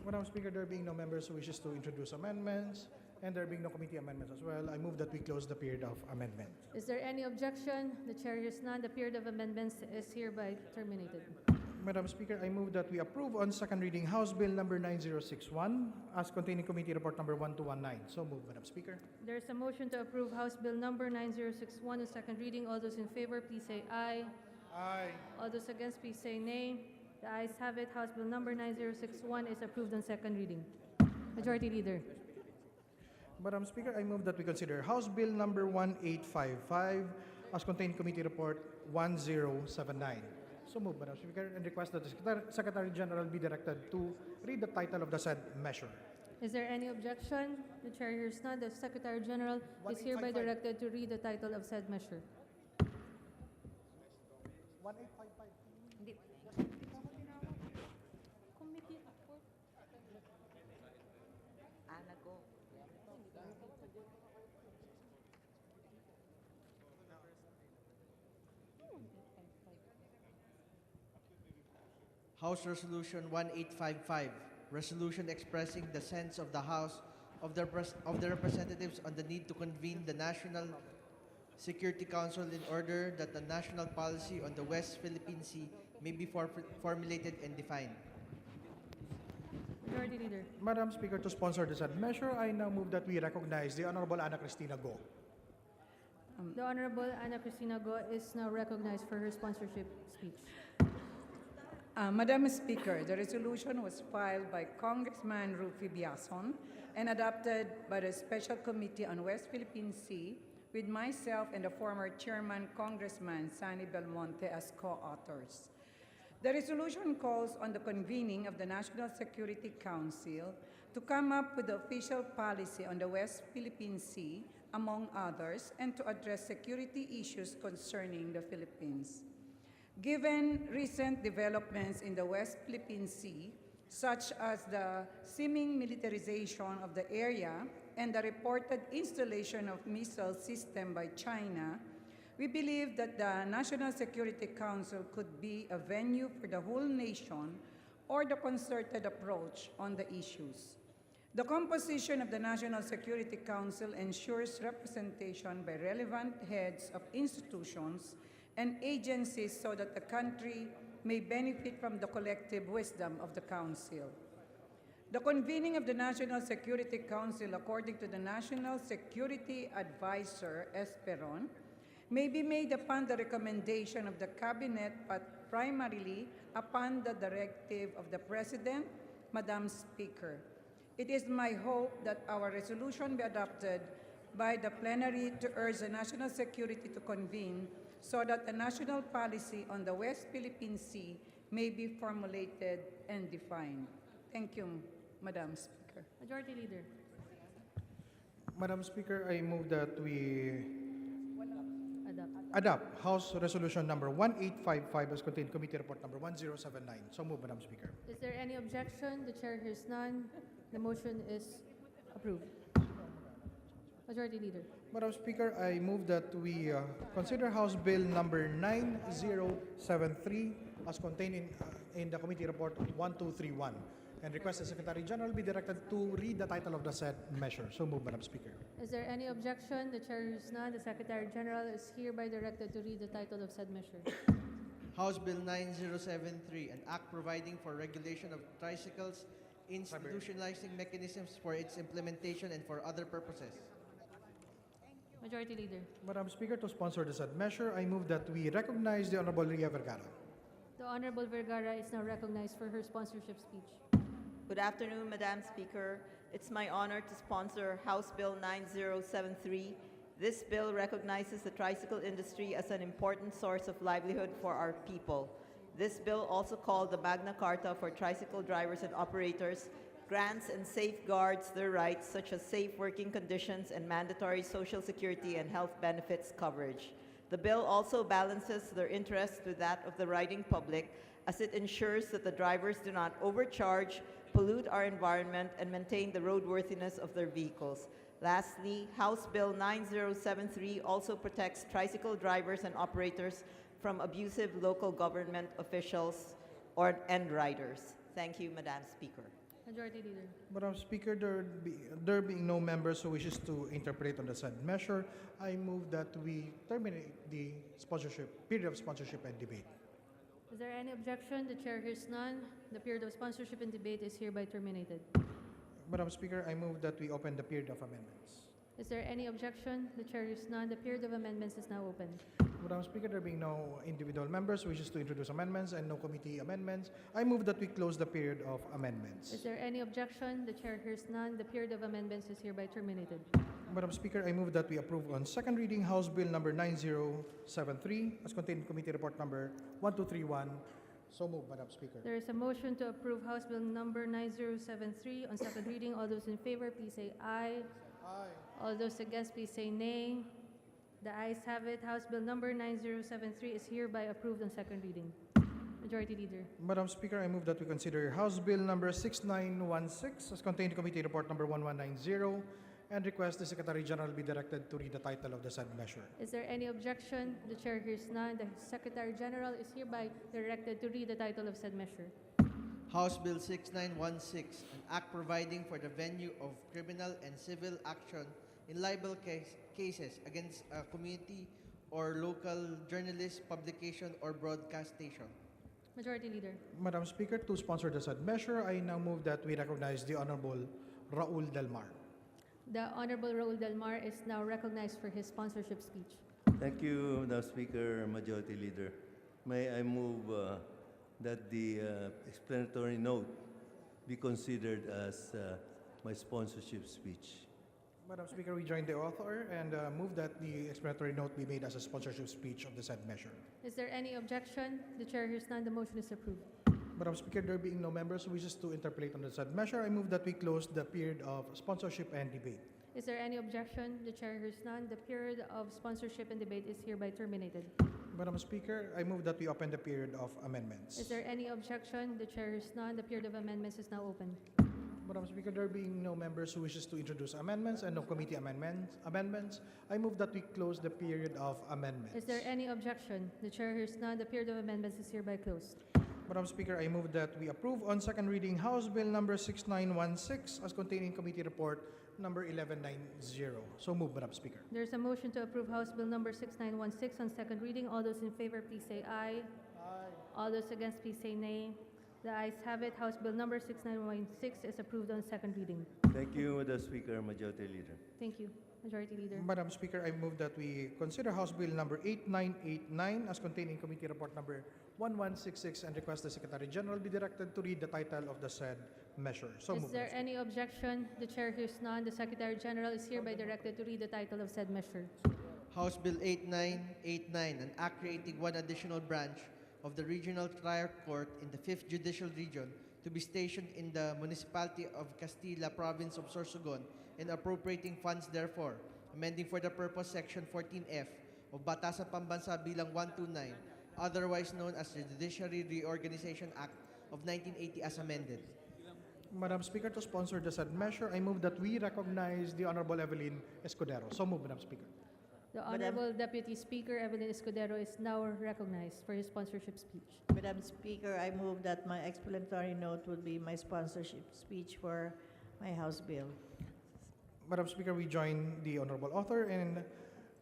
Madam Speaker, there being no members who wishes to introduce amendments, and there being no committee amendments as well, I move that we close the period of amendment. Is there any objection? The chair hears none. The period of amendments is hereby terminated. Madam Speaker, I move that we approve on second reading House Bill number 9061 as contained in Committee Report number 1219. So move, Madam Speaker. There is a motion to approve House Bill number 9061 on second reading. All those in favor, please say aye. Aye. All those against, please say nay. The ayes have it. House Bill number 9061 is approved on second reading. Majority Leader. Madam Speaker, I move that we consider House Bill number 1855 as contained in Committee Report 1079. So move, Madam Speaker, and request that the Secretary General be directed to read the title of the said measure. Is there any objection? The chair hears none. The Secretary General is hereby 1855. directed to read the title of said measure. 1855. Hindi. Nago. House Resolution 1855, resolution expressing the sense of the House of the Representatives on the need to convene the National Security Council in order that the national policy on the West Philippine Sea may be formulated and defined. Majority Leader. Madam Speaker, to sponsor the said measure, I now move that we recognize the Honorable Ana Cristina Go. The Honorable Ana Cristina Go is now recognized for her sponsorship speech. Madam Speaker, the resolution was filed by Congressman Rufy Biason and adopted by the Special Committee on West Philippine Sea with myself and the former Chairman Congressman Sani Belmonte as co-authors. The resolution calls on the convening of the National Security Council to come up with the official policy on the West Philippine Sea, among others, and to address security issues concerning the Philippines. Given recent developments in the West Philippine Sea, such as the seeming militarization of the area and the reported installation of missile system by China, we believe that the National Security Council could be a venue for the whole nation or the concerted approach on the issues. The composition of the National Security Council ensures representation by relevant heads of institutions and agencies so that the country may benefit from the collective wisdom of the Council. The convening of the National Security Council, according to the National Security Advisor, Esperon, may be made upon the recommendation of the Cabinet, but primarily upon the directive of the President, Madam Speaker. It is my hope that our resolution be adopted by the plenary to urge the national security to convene so that the national policy on the West Philippine Sea may be formulated and defined. Thank you, Madam Speaker. Majority Leader. Madam Speaker, I move that we Adopt. adopt House Resolution number 1855 as contained in Committee Report number 1079. So move, Madam Speaker. Is there any objection? The chair hears none. The motion is approved. Majority Leader. Madam Speaker, I move that we consider House Bill number 9073 as contained in the Committee Report 1231. and request the Secretary General be directed to read the title of the said measure. So move, Madam Speaker. Is there any objection? The chair hears none. The Secretary General is hereby directed to read the title of said measure. House Bill 9073, an act providing for regulation of tricycles, institutionalizing mechanisms for its implementation and for other purposes. Majority Leader. Madam Speaker, to sponsor the said measure, I move that we recognize the Honorable Ria Vergara. The Honorable Vergara is now recognized for her sponsorship speech. Good afternoon, Madam Speaker. It's my honor to sponsor House Bill 9073. This bill recognizes the tricycle industry as an important source of livelihood for our people. This bill, also called the Magna Carta for tricycle drivers and operators, grants and safeguards their rights such as safe working conditions and mandatory social security and health benefits coverage. The bill also balances their interests with that of the riding public as it ensures that the drivers do not overcharge, pollute our environment, and maintain the roadworthiness of their vehicles. Lastly, House Bill 9073 also protects tricycle drivers and operators from abusive local government officials and riders. Thank you, Madam Speaker. Majority Leader. Madam Speaker, there being no members who wishes to interpret on the said measure, I move that we terminate the period of sponsorship and debate. Is there any objection? The chair hears none. The period of sponsorship and debate is hereby terminated. Madam Speaker, I move that we open the period of amendments. Is there any objection? The chair hears none. The period of amendments is now open. Madam Speaker, there being no individual members who wishes to introduce amendments and no committee amendments, I move that we close the period of amendments. Is there any objection? The chair hears none. The period of amendments is hereby terminated. Madam Speaker, I move that we approve on second reading House Bill number 9073 as contained in Committee Report number 1231. So move, Madam Speaker. There is a motion to approve House Bill number 9073 on second reading. All those in favor, please say aye. Aye. All those against, please say nay. The ayes have it. House Bill number 9073 is hereby approved on second reading. Majority Leader. Madam Speaker, I move that we consider House Bill number 6916 as contained in Committee Report number 1190 and request the Secretary General be directed to read the title of the said measure. Is there any objection? The chair hears none. The Secretary General is hereby directed to read the title of said measure. House Bill 6916, an act providing for the venue of criminal and civil action in libel cases against a community or local journalist, publication, or broadcast station. Majority Leader. Madam Speaker, to sponsor the said measure, I now move that we recognize the Honorable Raul Del Mar. The Honorable Raul Del Mar is now recognized for his sponsorship speech. Thank you, Madam Speaker, Majority Leader. May I move that the explanatory note be considered as my sponsorship speech. Madam Speaker, we join the author and move that the explanatory note be made as a sponsorship speech of the said measure. Is there any objection? The chair hears none. The motion is approved. Madam Speaker, there being no members who wishes to interpolate on the said measure, I move that we close the period of sponsorship and debate. Is there any objection? The chair hears none. The period of sponsorship and debate is hereby terminated. Madam Speaker, I move that we open the period of amendments. Is there any objection? The chair hears none. The period of amendments is now open. Madam Speaker, there being no members who wishes to introduce amendments and no committee amendments, I move that we close the period of amendments. Is there any objection? The chair hears none. The period of amendments is hereby closed. Madam Speaker, I move that we approve on second reading House Bill number 6916 as contained in Committee Report number 1190. So move, Madam Speaker. There is a motion to approve House Bill number 6916 on second reading. All those in favor, please say aye. Aye. All those against, please say nay. The ayes have it. House Bill number 6916 is approved on second reading. Thank you, Madam Speaker, Majority Leader. Thank you. Majority Leader. Madam Speaker, I move that we consider House Bill number 8989 as contained in Committee Report number 1166 and request the Secretary General be directed to read the title of the said measure. So Is move. there any objection? The chair hears none. The Secretary General is hereby directed to read the title of said measure. House Bill 8989, an act creating one additional branch of the Regional Trial Court in the 5th Judicial Region to be stationed in the municipality of Castilla, province of Sorsogon, and appropriating funds therefore, amending for the purpose Section 14F of Batasan Pambansa Bilang 129, otherwise known as the Judiciary Reorganization Act of 1980 as amended. Madam Speaker, to sponsor the said measure, I move that we recognize the Honorable Evelyn Escudero. So move, Madam Speaker. The Madam- Honorable Deputy Speaker Evelyn Escudero is now recognized for his sponsorship speech. Madam Speaker, I move that my explanatory note will be my sponsorship speech for my House bill. Madam Speaker, we join the honorable author in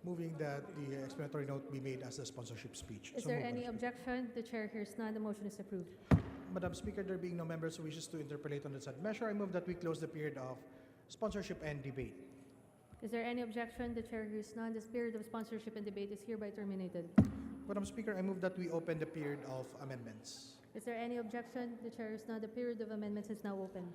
moving that the explanatory note be made as a sponsorship speech. Is So there moved, any Madam Speaker. objection? The chair hears none. The motion is approved. Madam Speaker, there being no members who wishes to interpellate on the said measure, I move that we close the period of sponsorship and debate. Is there any objection? The chair hears none. This period of sponsorship and debate is hereby terminated. Madam Speaker, I move that we open the period of amendments. Is there any objection? The chair hears none. The period of amendments is now open.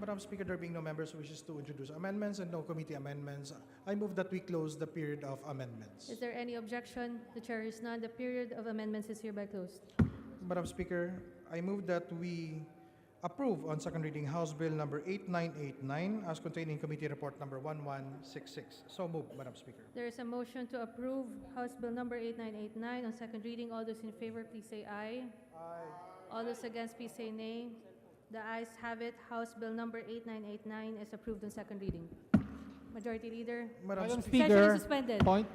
Madam Speaker, there being no members who wishes to introduce amendments and no committee amendments, I move that we close the period of amendments. Is there any objection? The chair hears none. The period of amendments is hereby closed. Madam Speaker, I move that we approve on second reading House Bill number 8989 as contained in Committee Report number 1166. So moved, Madam Speaker. There is a motion to approve House Bill number 8989 on second reading. All those in favor, please say aye. Aye. All those against, please say nay. The ayes have it. House Bill number 8989 is approved on second reading. Majority Leader. Madam Madam Speaker. Session Speaker, is suspended. point.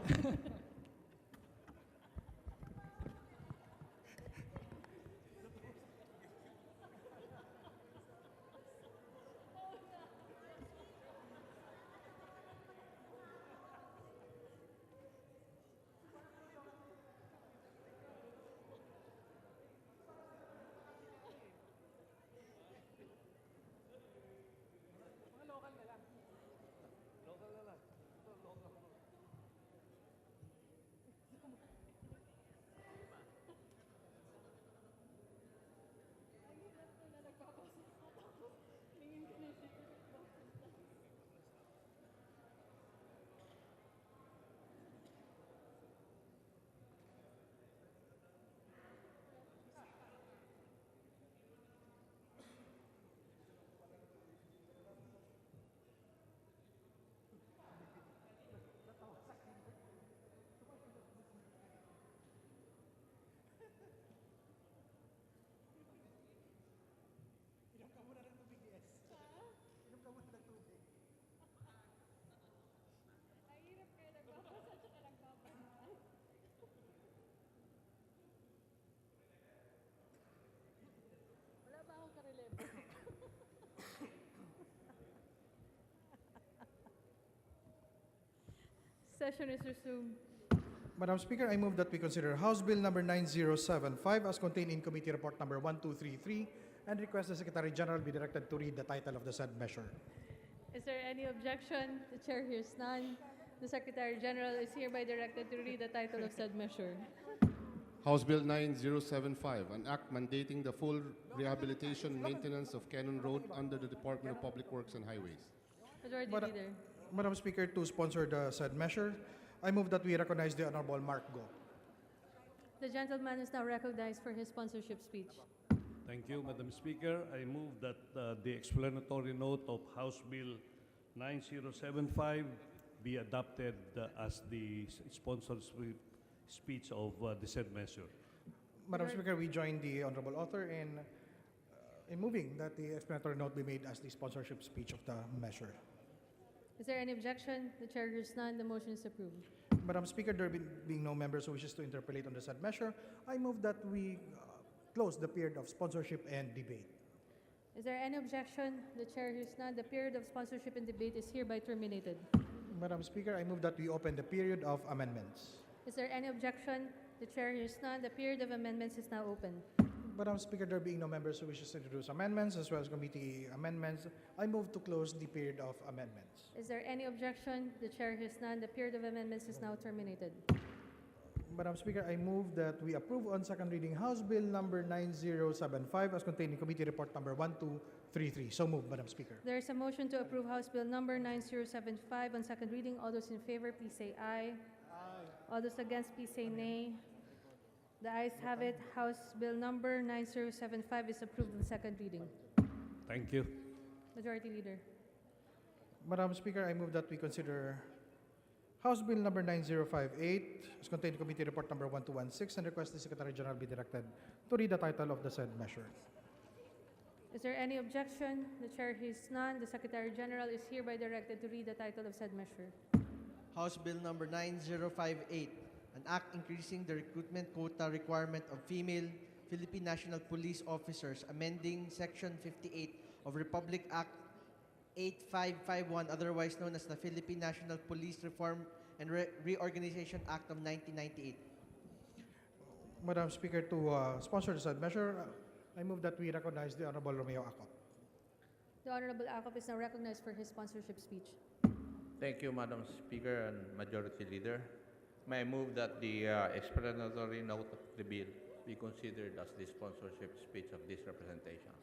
Session is resumed. Madam Speaker, I move that we consider House Bill number 9075 as contained in Committee Report number 1233 and request the Secretary General be directed to read the title of the said measure. Is there any objection? The chair hears none. The Secretary General is hereby directed to read the title of said measure. House Bill 9075, an act mandating the full rehabilitation and maintenance of Cannon Road under the Department of Public Works and Highways. Majority Madam- Leader. Madam Speaker, to sponsor the said measure, I move that we recognize the Honorable Mark Go. The gentleman is now recognized for his sponsorship speech. Thank you, Madam Speaker. I move that the explanatory note of House Bill 9075 be adopted as the sponsorship speech of the said measure. Madam Speaker, we join the Honorable Author in moving that the explanatory note be made as the sponsorship speech of the measure. Is there any objection? The chair hears none. The motion is approved. Madam Speaker, there being no members who wishes to interpolate on the said measure, I move that we close the period of sponsorship and debate. Is there any objection? The chair hears none. The period of sponsorship and debate is hereby terminated. Madam Speaker, I move that we open the period of amendments. Is there any objection? The chair hears none. The period of amendments is now open. Madam Speaker, there being no members who wishes to introduce amendments as well as committee amendments, I move to close the period of amendments. Is there any objection? The chair hears none. The period of amendments is now terminated. Madam Speaker, I move that we approve on second reading House Bill number 9075 as contained in Committee Report number 1233. So moved, Madam Speaker. There is a motion to approve House Bill number 9075 on second reading. All those in favor, please say aye. All those against, please say nay. The ayes have it. House Bill number 9075 is approved on second reading. Thank you. Majority Leader. Madam Speaker, I move that we consider House Bill number 9058 as contained in Committee Report number 1216 and request the Secretary General be directed to read the title of the said measure. Is there any objection? The chair hears none. The Secretary General is hereby directed to read the title of said measure. House Bill number 9058, an act increasing the recruitment quota requirement of female Philippine National Police officers, amending Section 58 of Republic Act 8551, otherwise known as the Philippine National Police Reform and Reorganization Act of 1998. Madam Speaker, to sponsor the said measure, I move that we recognize the Honorable Romeo Acop. The Honorable Acop is now recognized for his sponsorship speech. Thank you, Madam Speaker and Majority Leader. May I move that the explanatory note of the bill be considered as the sponsorship speech of this representation.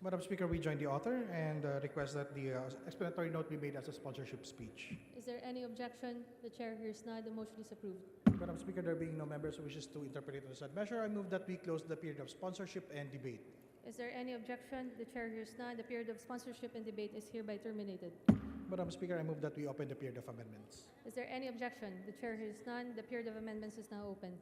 Madam Speaker, we join the author and request that the explanatory note be made as a sponsorship speech. Is there any objection? The chair hears none. The motion is approved. Madam Speaker, there being no members who wishes to interpolate on the said measure, I move that we close the period of sponsorship and debate. Is there any objection? The chair hears none. The period of sponsorship and debate is hereby terminated. Madam Speaker, I move that we open the period of amendments. Is there any objection? The chair hears none. The period of amendments is now open.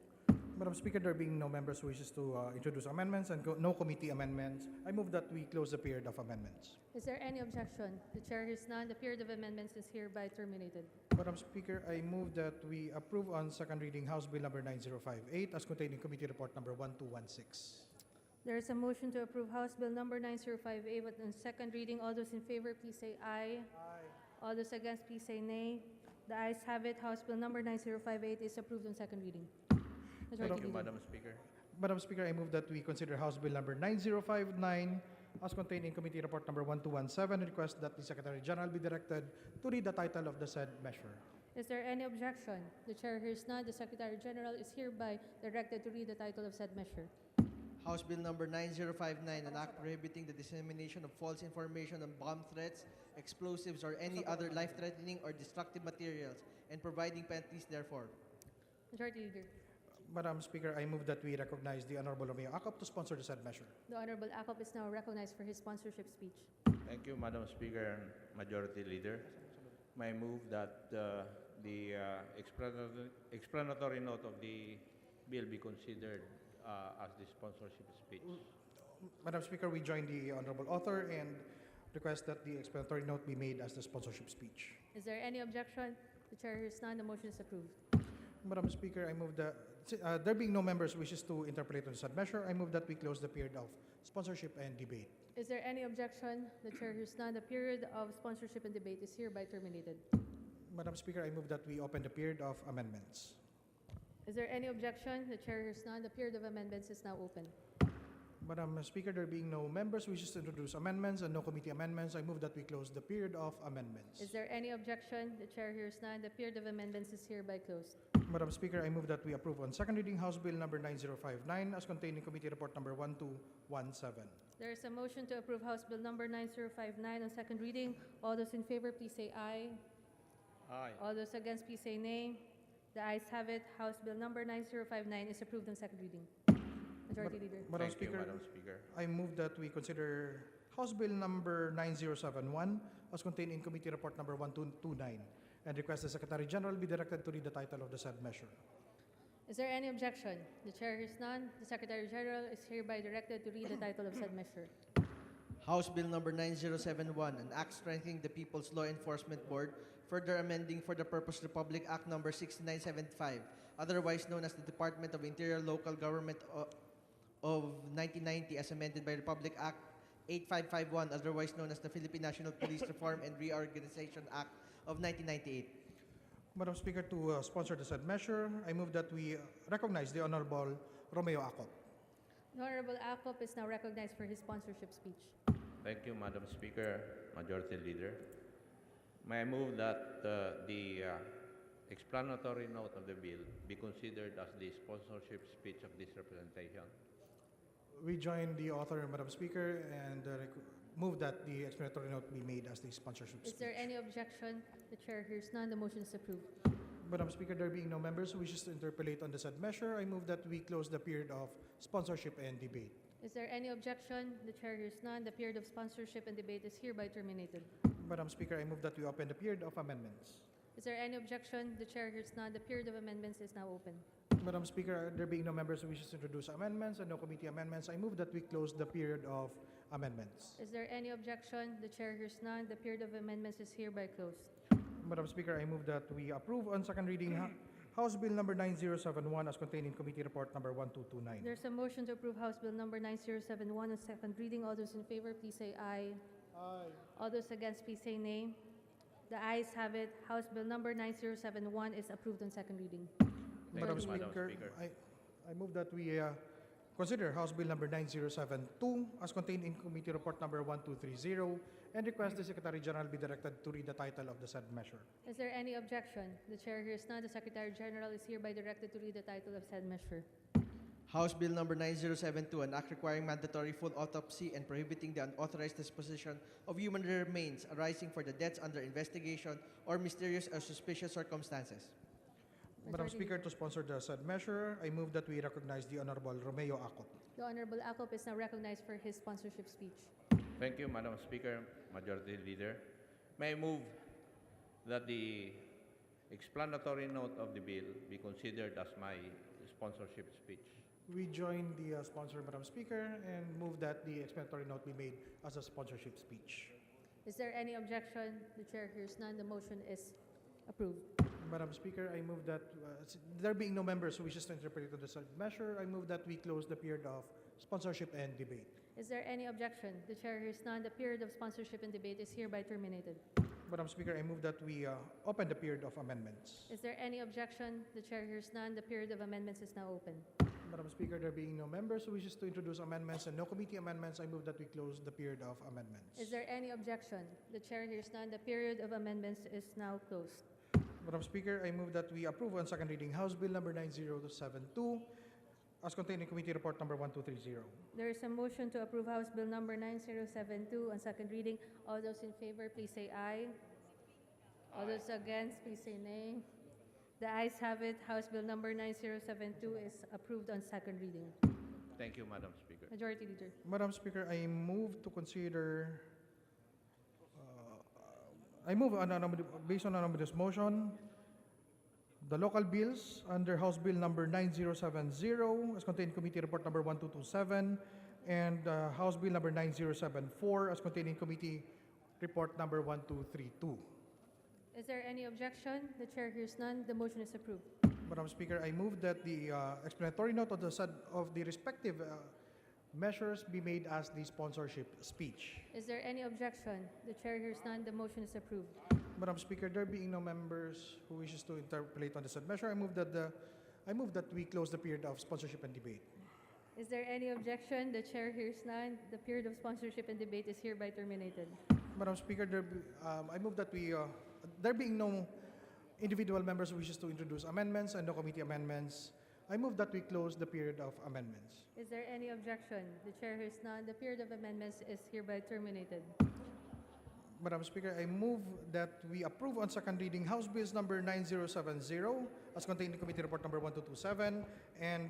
Madam Speaker, there being no members who wishes to introduce amendments and no committee amendments, I move that we close the period of amendments. Is there any objection? The chair hears none. The period of amendments is hereby terminated. Madam Speaker, I move that we approve on second reading House Bill number 9058 as contained in Committee Report number 1216. There is a motion to approve House Bill number 9058 but on second reading. All those in favor, please say aye. Aye. All those against, please say nay. The ayes have it. House Bill number 9058 is approved on second reading. Thank you, Madam Speaker. Madam Speaker, I move that we consider House Bill number 9059 as contained in Committee Report number 1217 and request that the Secretary General be directed to read the title of the said measure. Is there any objection? The chair hears none. The Secretary General is hereby directed to read the title of said measure. House Bill number 9059, an act prohibiting the dissemination of false information on bomb threats, explosives, or any other life-threatening or destructive materials, and providing penalties therefor. Majority Leader. Madam Speaker, I move that we recognize the Honorable Romeo Acop to sponsor the said measure. The Honorable Acop is now recognized for his sponsorship speech. Thank you, Madam Speaker and Majority Leader. May I move that the explanatory note of the bill be considered as the sponsorship speech. Madam Speaker, we join the Honorable Author and request that the explanatory note be made as the sponsorship speech. Is there any objection? The chair hears none. The motion is approved. Madam Speaker, I move that, there being no members who wishes to interpolate on the said measure, I move that we close the period of sponsorship and debate. Is there any objection? The chair hears none. The period of sponsorship and debate is hereby terminated. Madam Speaker, I move that we open the period of amendments. Is there any objection? The chair hears none. The period of amendments is now open. Madam Speaker, there being no members who wishes to introduce amendments and no committee amendments, I move that we close the period of amendments. Is there any objection? The chair hears none. The period of amendments is hereby closed. Madam Speaker, I move that we approve on second reading House Bill number 9059 as contained in Committee Report number 1217. There is a motion to approve House Bill number 9059 on second reading. All those in favor, please say aye. Aye. All those against, please say nay. The ayes have it. House Bill number 9059 is approved on second reading. Majority Leader. Madam Thank you, Speaker, Madam Speaker. I move that we consider House Bill number 9071 as contained in Committee Report number 1229 and request the Secretary General be directed to read the title of the said measure. Is there any objection? The chair hears none. The Secretary General is hereby directed to read the title of said measure. House Bill number 9071, an act strengthening the People's Law Enforcement Board, further amending for the purpose Republic Act number 6975, otherwise known as the Department of Interior Local Government of 1990 as amended by Republic Act 8551, otherwise known as the Philippine National Police Reform and Reorganization Act of 1998. Madam Speaker, to sponsor the said measure, I move that we recognize the Honorable Romeo Acop. The Honorable Acop is now recognized for his sponsorship speech. Thank you, Madam Speaker, Majority Leader. May I move that the explanatory note of the bill be considered as the sponsorship speech of this representation. We join the author, Madam Speaker, and move that the explanatory note be made as the sponsorship Is speech. there any objection? The chair hears none. The motion is approved. Madam Speaker, there being no members who wishes to interpolate on the said measure, I move that we close the period of sponsorship and debate. Is there any objection? The chair hears none. The period of sponsorship and debate is hereby terminated. Madam Speaker, I move that we open the period of amendments. Is there any objection? The chair hears none. The period of amendments is now open. Madam Speaker, there being no members who wishes to introduce amendments and no committee amendments, I move that we close the period of amendments. Is there any objection? The chair hears none. The period of amendments is hereby closed. Madam Speaker, I move that we approve on second reading House Bill number 9071 as contained in Committee Report number 1229. There's a motion to approve House Bill number 9071 on second reading. All those in favor, please say aye. Aye. All those against, please say nay. The ayes have it. House Bill number 9071 is approved on second reading. Madam you, Madam Speaker, Speaker. I move that we consider House Bill number 9072 as contained in Committee Report number 1230 and request the Secretary General be directed to read the title of the said measure. Is there any objection? The chair hears none. The Secretary General is hereby directed to read the title of said measure. House Bill number 9072, an act requiring mandatory full autopsy and prohibiting the unauthorized disposition of human remains arising for the deaths under investigation or mysterious or suspicious circumstances. Madam Speaker, to sponsor the said measure, I move that we recognize the Honorable Romeo Acop. The Honorable Acop is now recognized for his sponsorship speech. Thank you, Madam Speaker, Majority Leader. May I move that the explanatory note of the bill be considered as my sponsorship speech. We join the sponsor, Madam Speaker, and move that the explanatory note be made as a sponsorship speech. Is there any objection? The chair hears none. The motion is approved. Madam Speaker, I move that, there being no members who wishes to interpret the said measure, I move that we close the period of sponsorship and debate. Is there any objection? The chair hears none. The period of sponsorship and debate is hereby terminated. Madam Speaker, I move that we open the period of amendments. Is there any objection? The chair hears none. The period of amendments is now open. Madam Speaker, there being no members who wishes to introduce amendments and no committee amendments, I move that we close the period of amendments. Is there any objection? The chair hears none. The period of amendments is now closed. Madam Speaker, I move that we approve on second reading House Bill number 9072 as contained in Committee Report number 1230. There is a motion to approve House Bill number 9072 on second reading. All those in favor, please say aye. All those against, please say nay. The ayes have it. House Bill number 9072 is approved on second reading. Thank you, Madam Speaker. Majority Leader. Madam Speaker, I move to consider, based on anonymous motion, the local bills under House Bill number 9070 as contained in Committee Report number 1227 and House Bill number 9074 as contained in Committee Report number 1232. Is there any objection? The chair hears none. The motion is approved. Madam Speaker, I move that the explanatory note of the respective measures be made as the sponsorship speech. Is there any objection? The chair hears none. The motion is approved. Madam Speaker, there being no members who wishes to interpolate on the said measure, I move that we close the period of sponsorship and debate. Is there any objection? The chair hears none. The period of sponsorship and debate is hereby terminated. Madam Speaker, I move that we, there being no individual members who wishes to introduce amendments and no committee amendments, I move that we close the period of amendments. Is there any objection? The chair hears none. The period of amendments is hereby terminated. Madam Speaker, I move that we approve on second reading House Bills number 9070 as contained in Committee Report number 1227 and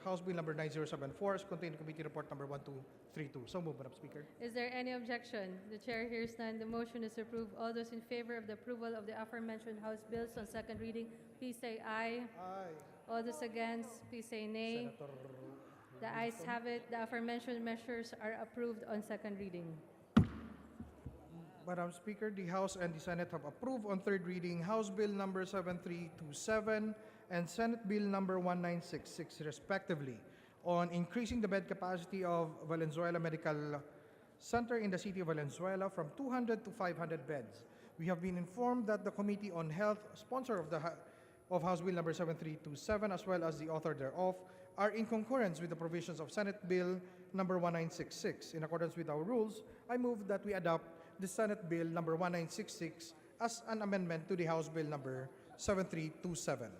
House Bill number 9074 as contained in Committee Report number 1232. So moved, Madam Speaker. Is there any objection? The chair hears none. The motion is approved. All those in favor of the approval of the aforementioned House bills on second reading, please say aye. Aye. All those against, please say nay. The ayes have it. The aforementioned measures are approved on second reading. Madam Speaker, the House and the Senate have approved on third reading House Bill number 7327 and Senate Bill number 1966 respectively on increasing the bed capacity of Valenzuela Medical Center in the city of Valenzuela from 200 to 500 beds. We have been informed that the Committee on Health, sponsor of House Bill number 7327 as well as the author thereof, are in concurrence with the provisions of Senate Bill number 1966. In accordance with our rules, I move that we adopt the Senate Bill number 1966 as an amendment to the House Bill number 7327.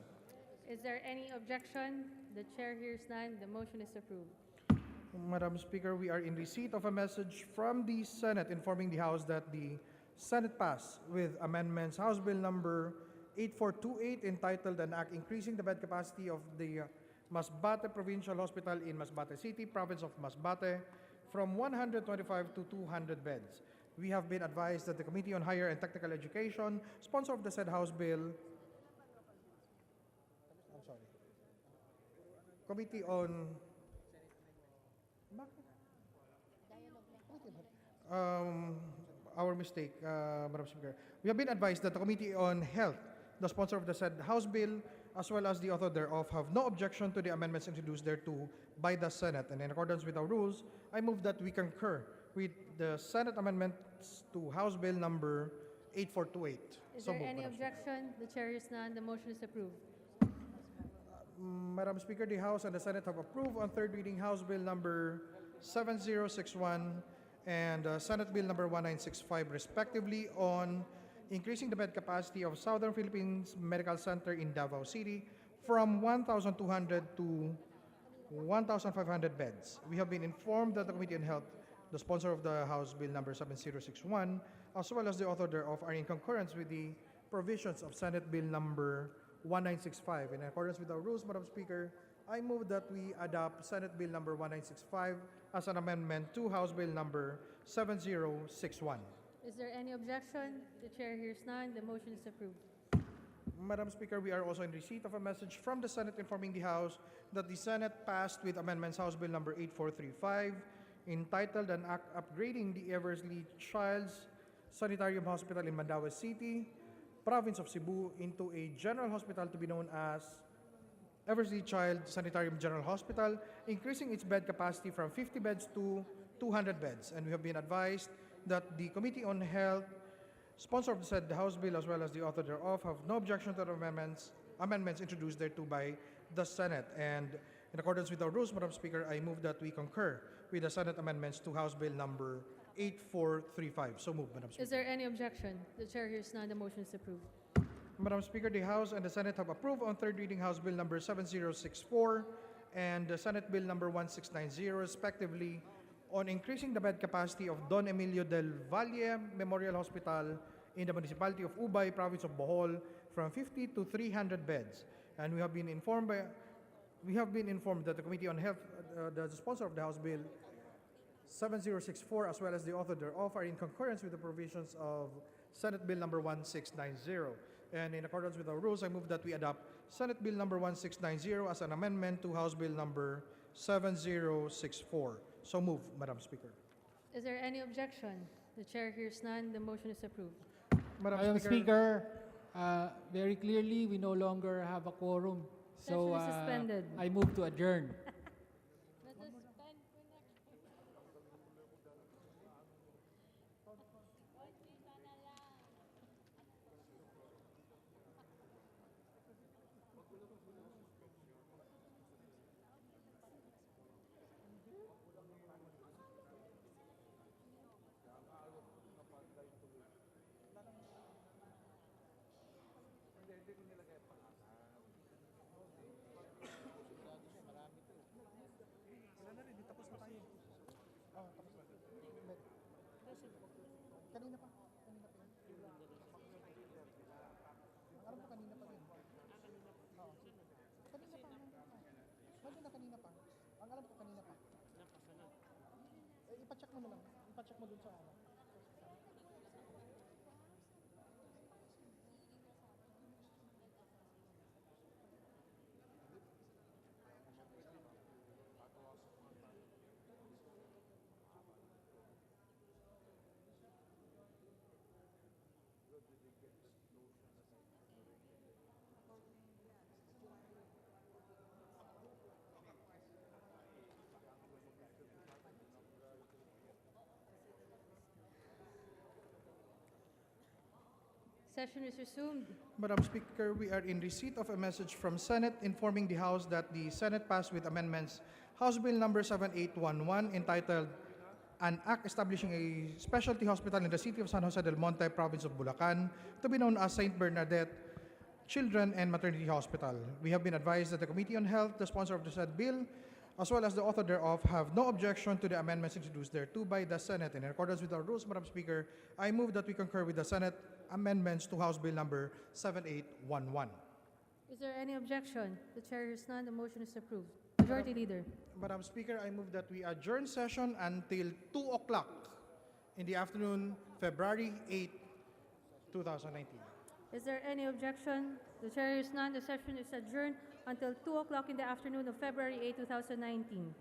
Is there any objection? The chair hears none. The motion is approved. Madam Speaker, we are in receipt of a message from the Senate informing the House that the Senate passed with amendments House Bill number 8428 entitled An Act Increasing the Bed Capacity of the Masbate Provincial Hospital in Masbate City, Province of Masbate, from 125 to 200 beds. We have been advised that the Committee on Higher and Technical Education, sponsor of the said House Bill, Committee on our mistake, Madam Speaker. We have been advised that the Committee on Health, the sponsor of the said House bill, as well as the author thereof, have no objection to the amendments introduced thereto by the Senate. And in accordance with our rules, I move that we concur with the Senate amendments to House Bill number 8428. Is So there moved, any Madam Speaker. objection? The chair hears none. The motion is approved. Madam Speaker, the House and the Senate have approved on third reading House Bill number 7061 and Senate Bill number 1965 respectively on increasing the bed capacity of Southern Philippines Medical Center in Davao City from 1,200 to 1,500 beds. We have been informed that the Committee on Health, the sponsor of the House Bill number 7061, as well as the author thereof, are in concurrence with the provisions of Senate Bill number 1965. In accordance with our rules, Madam Speaker, I move that we adopt Senate Bill number 1965 as an amendment to House Bill number 7061. Is there any objection? The chair hears none. The motion is approved. Madam Speaker, we are also in receipt of a message from the Senate informing the House that the Senate passed with amendments House Bill number 8435 entitled an act upgrading the Eversley Child's Sanitarium Hospital in Mandaue City, Province of Cebu, into a general hospital to be known as Eversley Child Sanitarium General Hospital, increasing its bed capacity from 50 beds to 200 beds. And we have been advised that the Committee on Health, sponsor of the said House bill, as well as the author thereof, have no objection to the amendments introduced thereto by the Senate. And in accordance with our rules, Madam Speaker, I move that we concur with the Senate amendments to House Bill number 8435. So moved, Madam Speaker. Is there any objection? The chair hears none. The motion is approved. Madam Speaker, the House and the Senate have approved on third reading House Bill number 7064 and the Senate Bill number 1690, respectively, on increasing the bed capacity of Don Emilio del Valle Memorial Hospital in the municipality of Ubay, province of Bohol, from 50 to 300 beds. And we have been informed that the Committee on Health, the sponsor of the House Bill 7064, as well as the author thereof, are in concurrence with the provisions of Senate Bill number 1690. And in accordance with our rules, I move that we adopt Senate Bill number 1690 as an amendment to House Bill number 7064. So move, Madam Speaker. Is there any objection? The chair hears none. The motion is approved. Madam Speaker, very clearly, we no longer have a quorum. So Session is suspended. I move to adjourn. Kanina pa. Kanina pa yun. Alam ko kanina pa yun. Oo. Kanina pa. Nandun na kanina pa. Ang alam ko kanina pa. Ipacheck mo na lang. Ipacheck mo dun sa ano. Session is resumed. Madam Speaker, we are in receipt of a message from Senate informing the House that the Senate passed with amendments House Bill number 7811 entitled an act establishing a specialty hospital in the city of San Jose del Monte, province of Bulacan, to be known as St. Bernadette Children and Maternity Hospital. We have been advised that the Committee on Health, the sponsor of the said bill, as well as the author thereof, have no objection to the amendments introduced thereto by the Senate. And in accordance with our rules, Madam Speaker, I move that we concur with the Senate amendments to House Bill number 7811. Is there any objection? The chair hears none. The motion is approved. Majority Leader. Madam Speaker, I move that we adjourn session until 2 o'clock in the afternoon, February 8, 2019. Is there any objection? The chair hears none. The session is adjourned until 2 o'clock in the afternoon of February 8, 2019.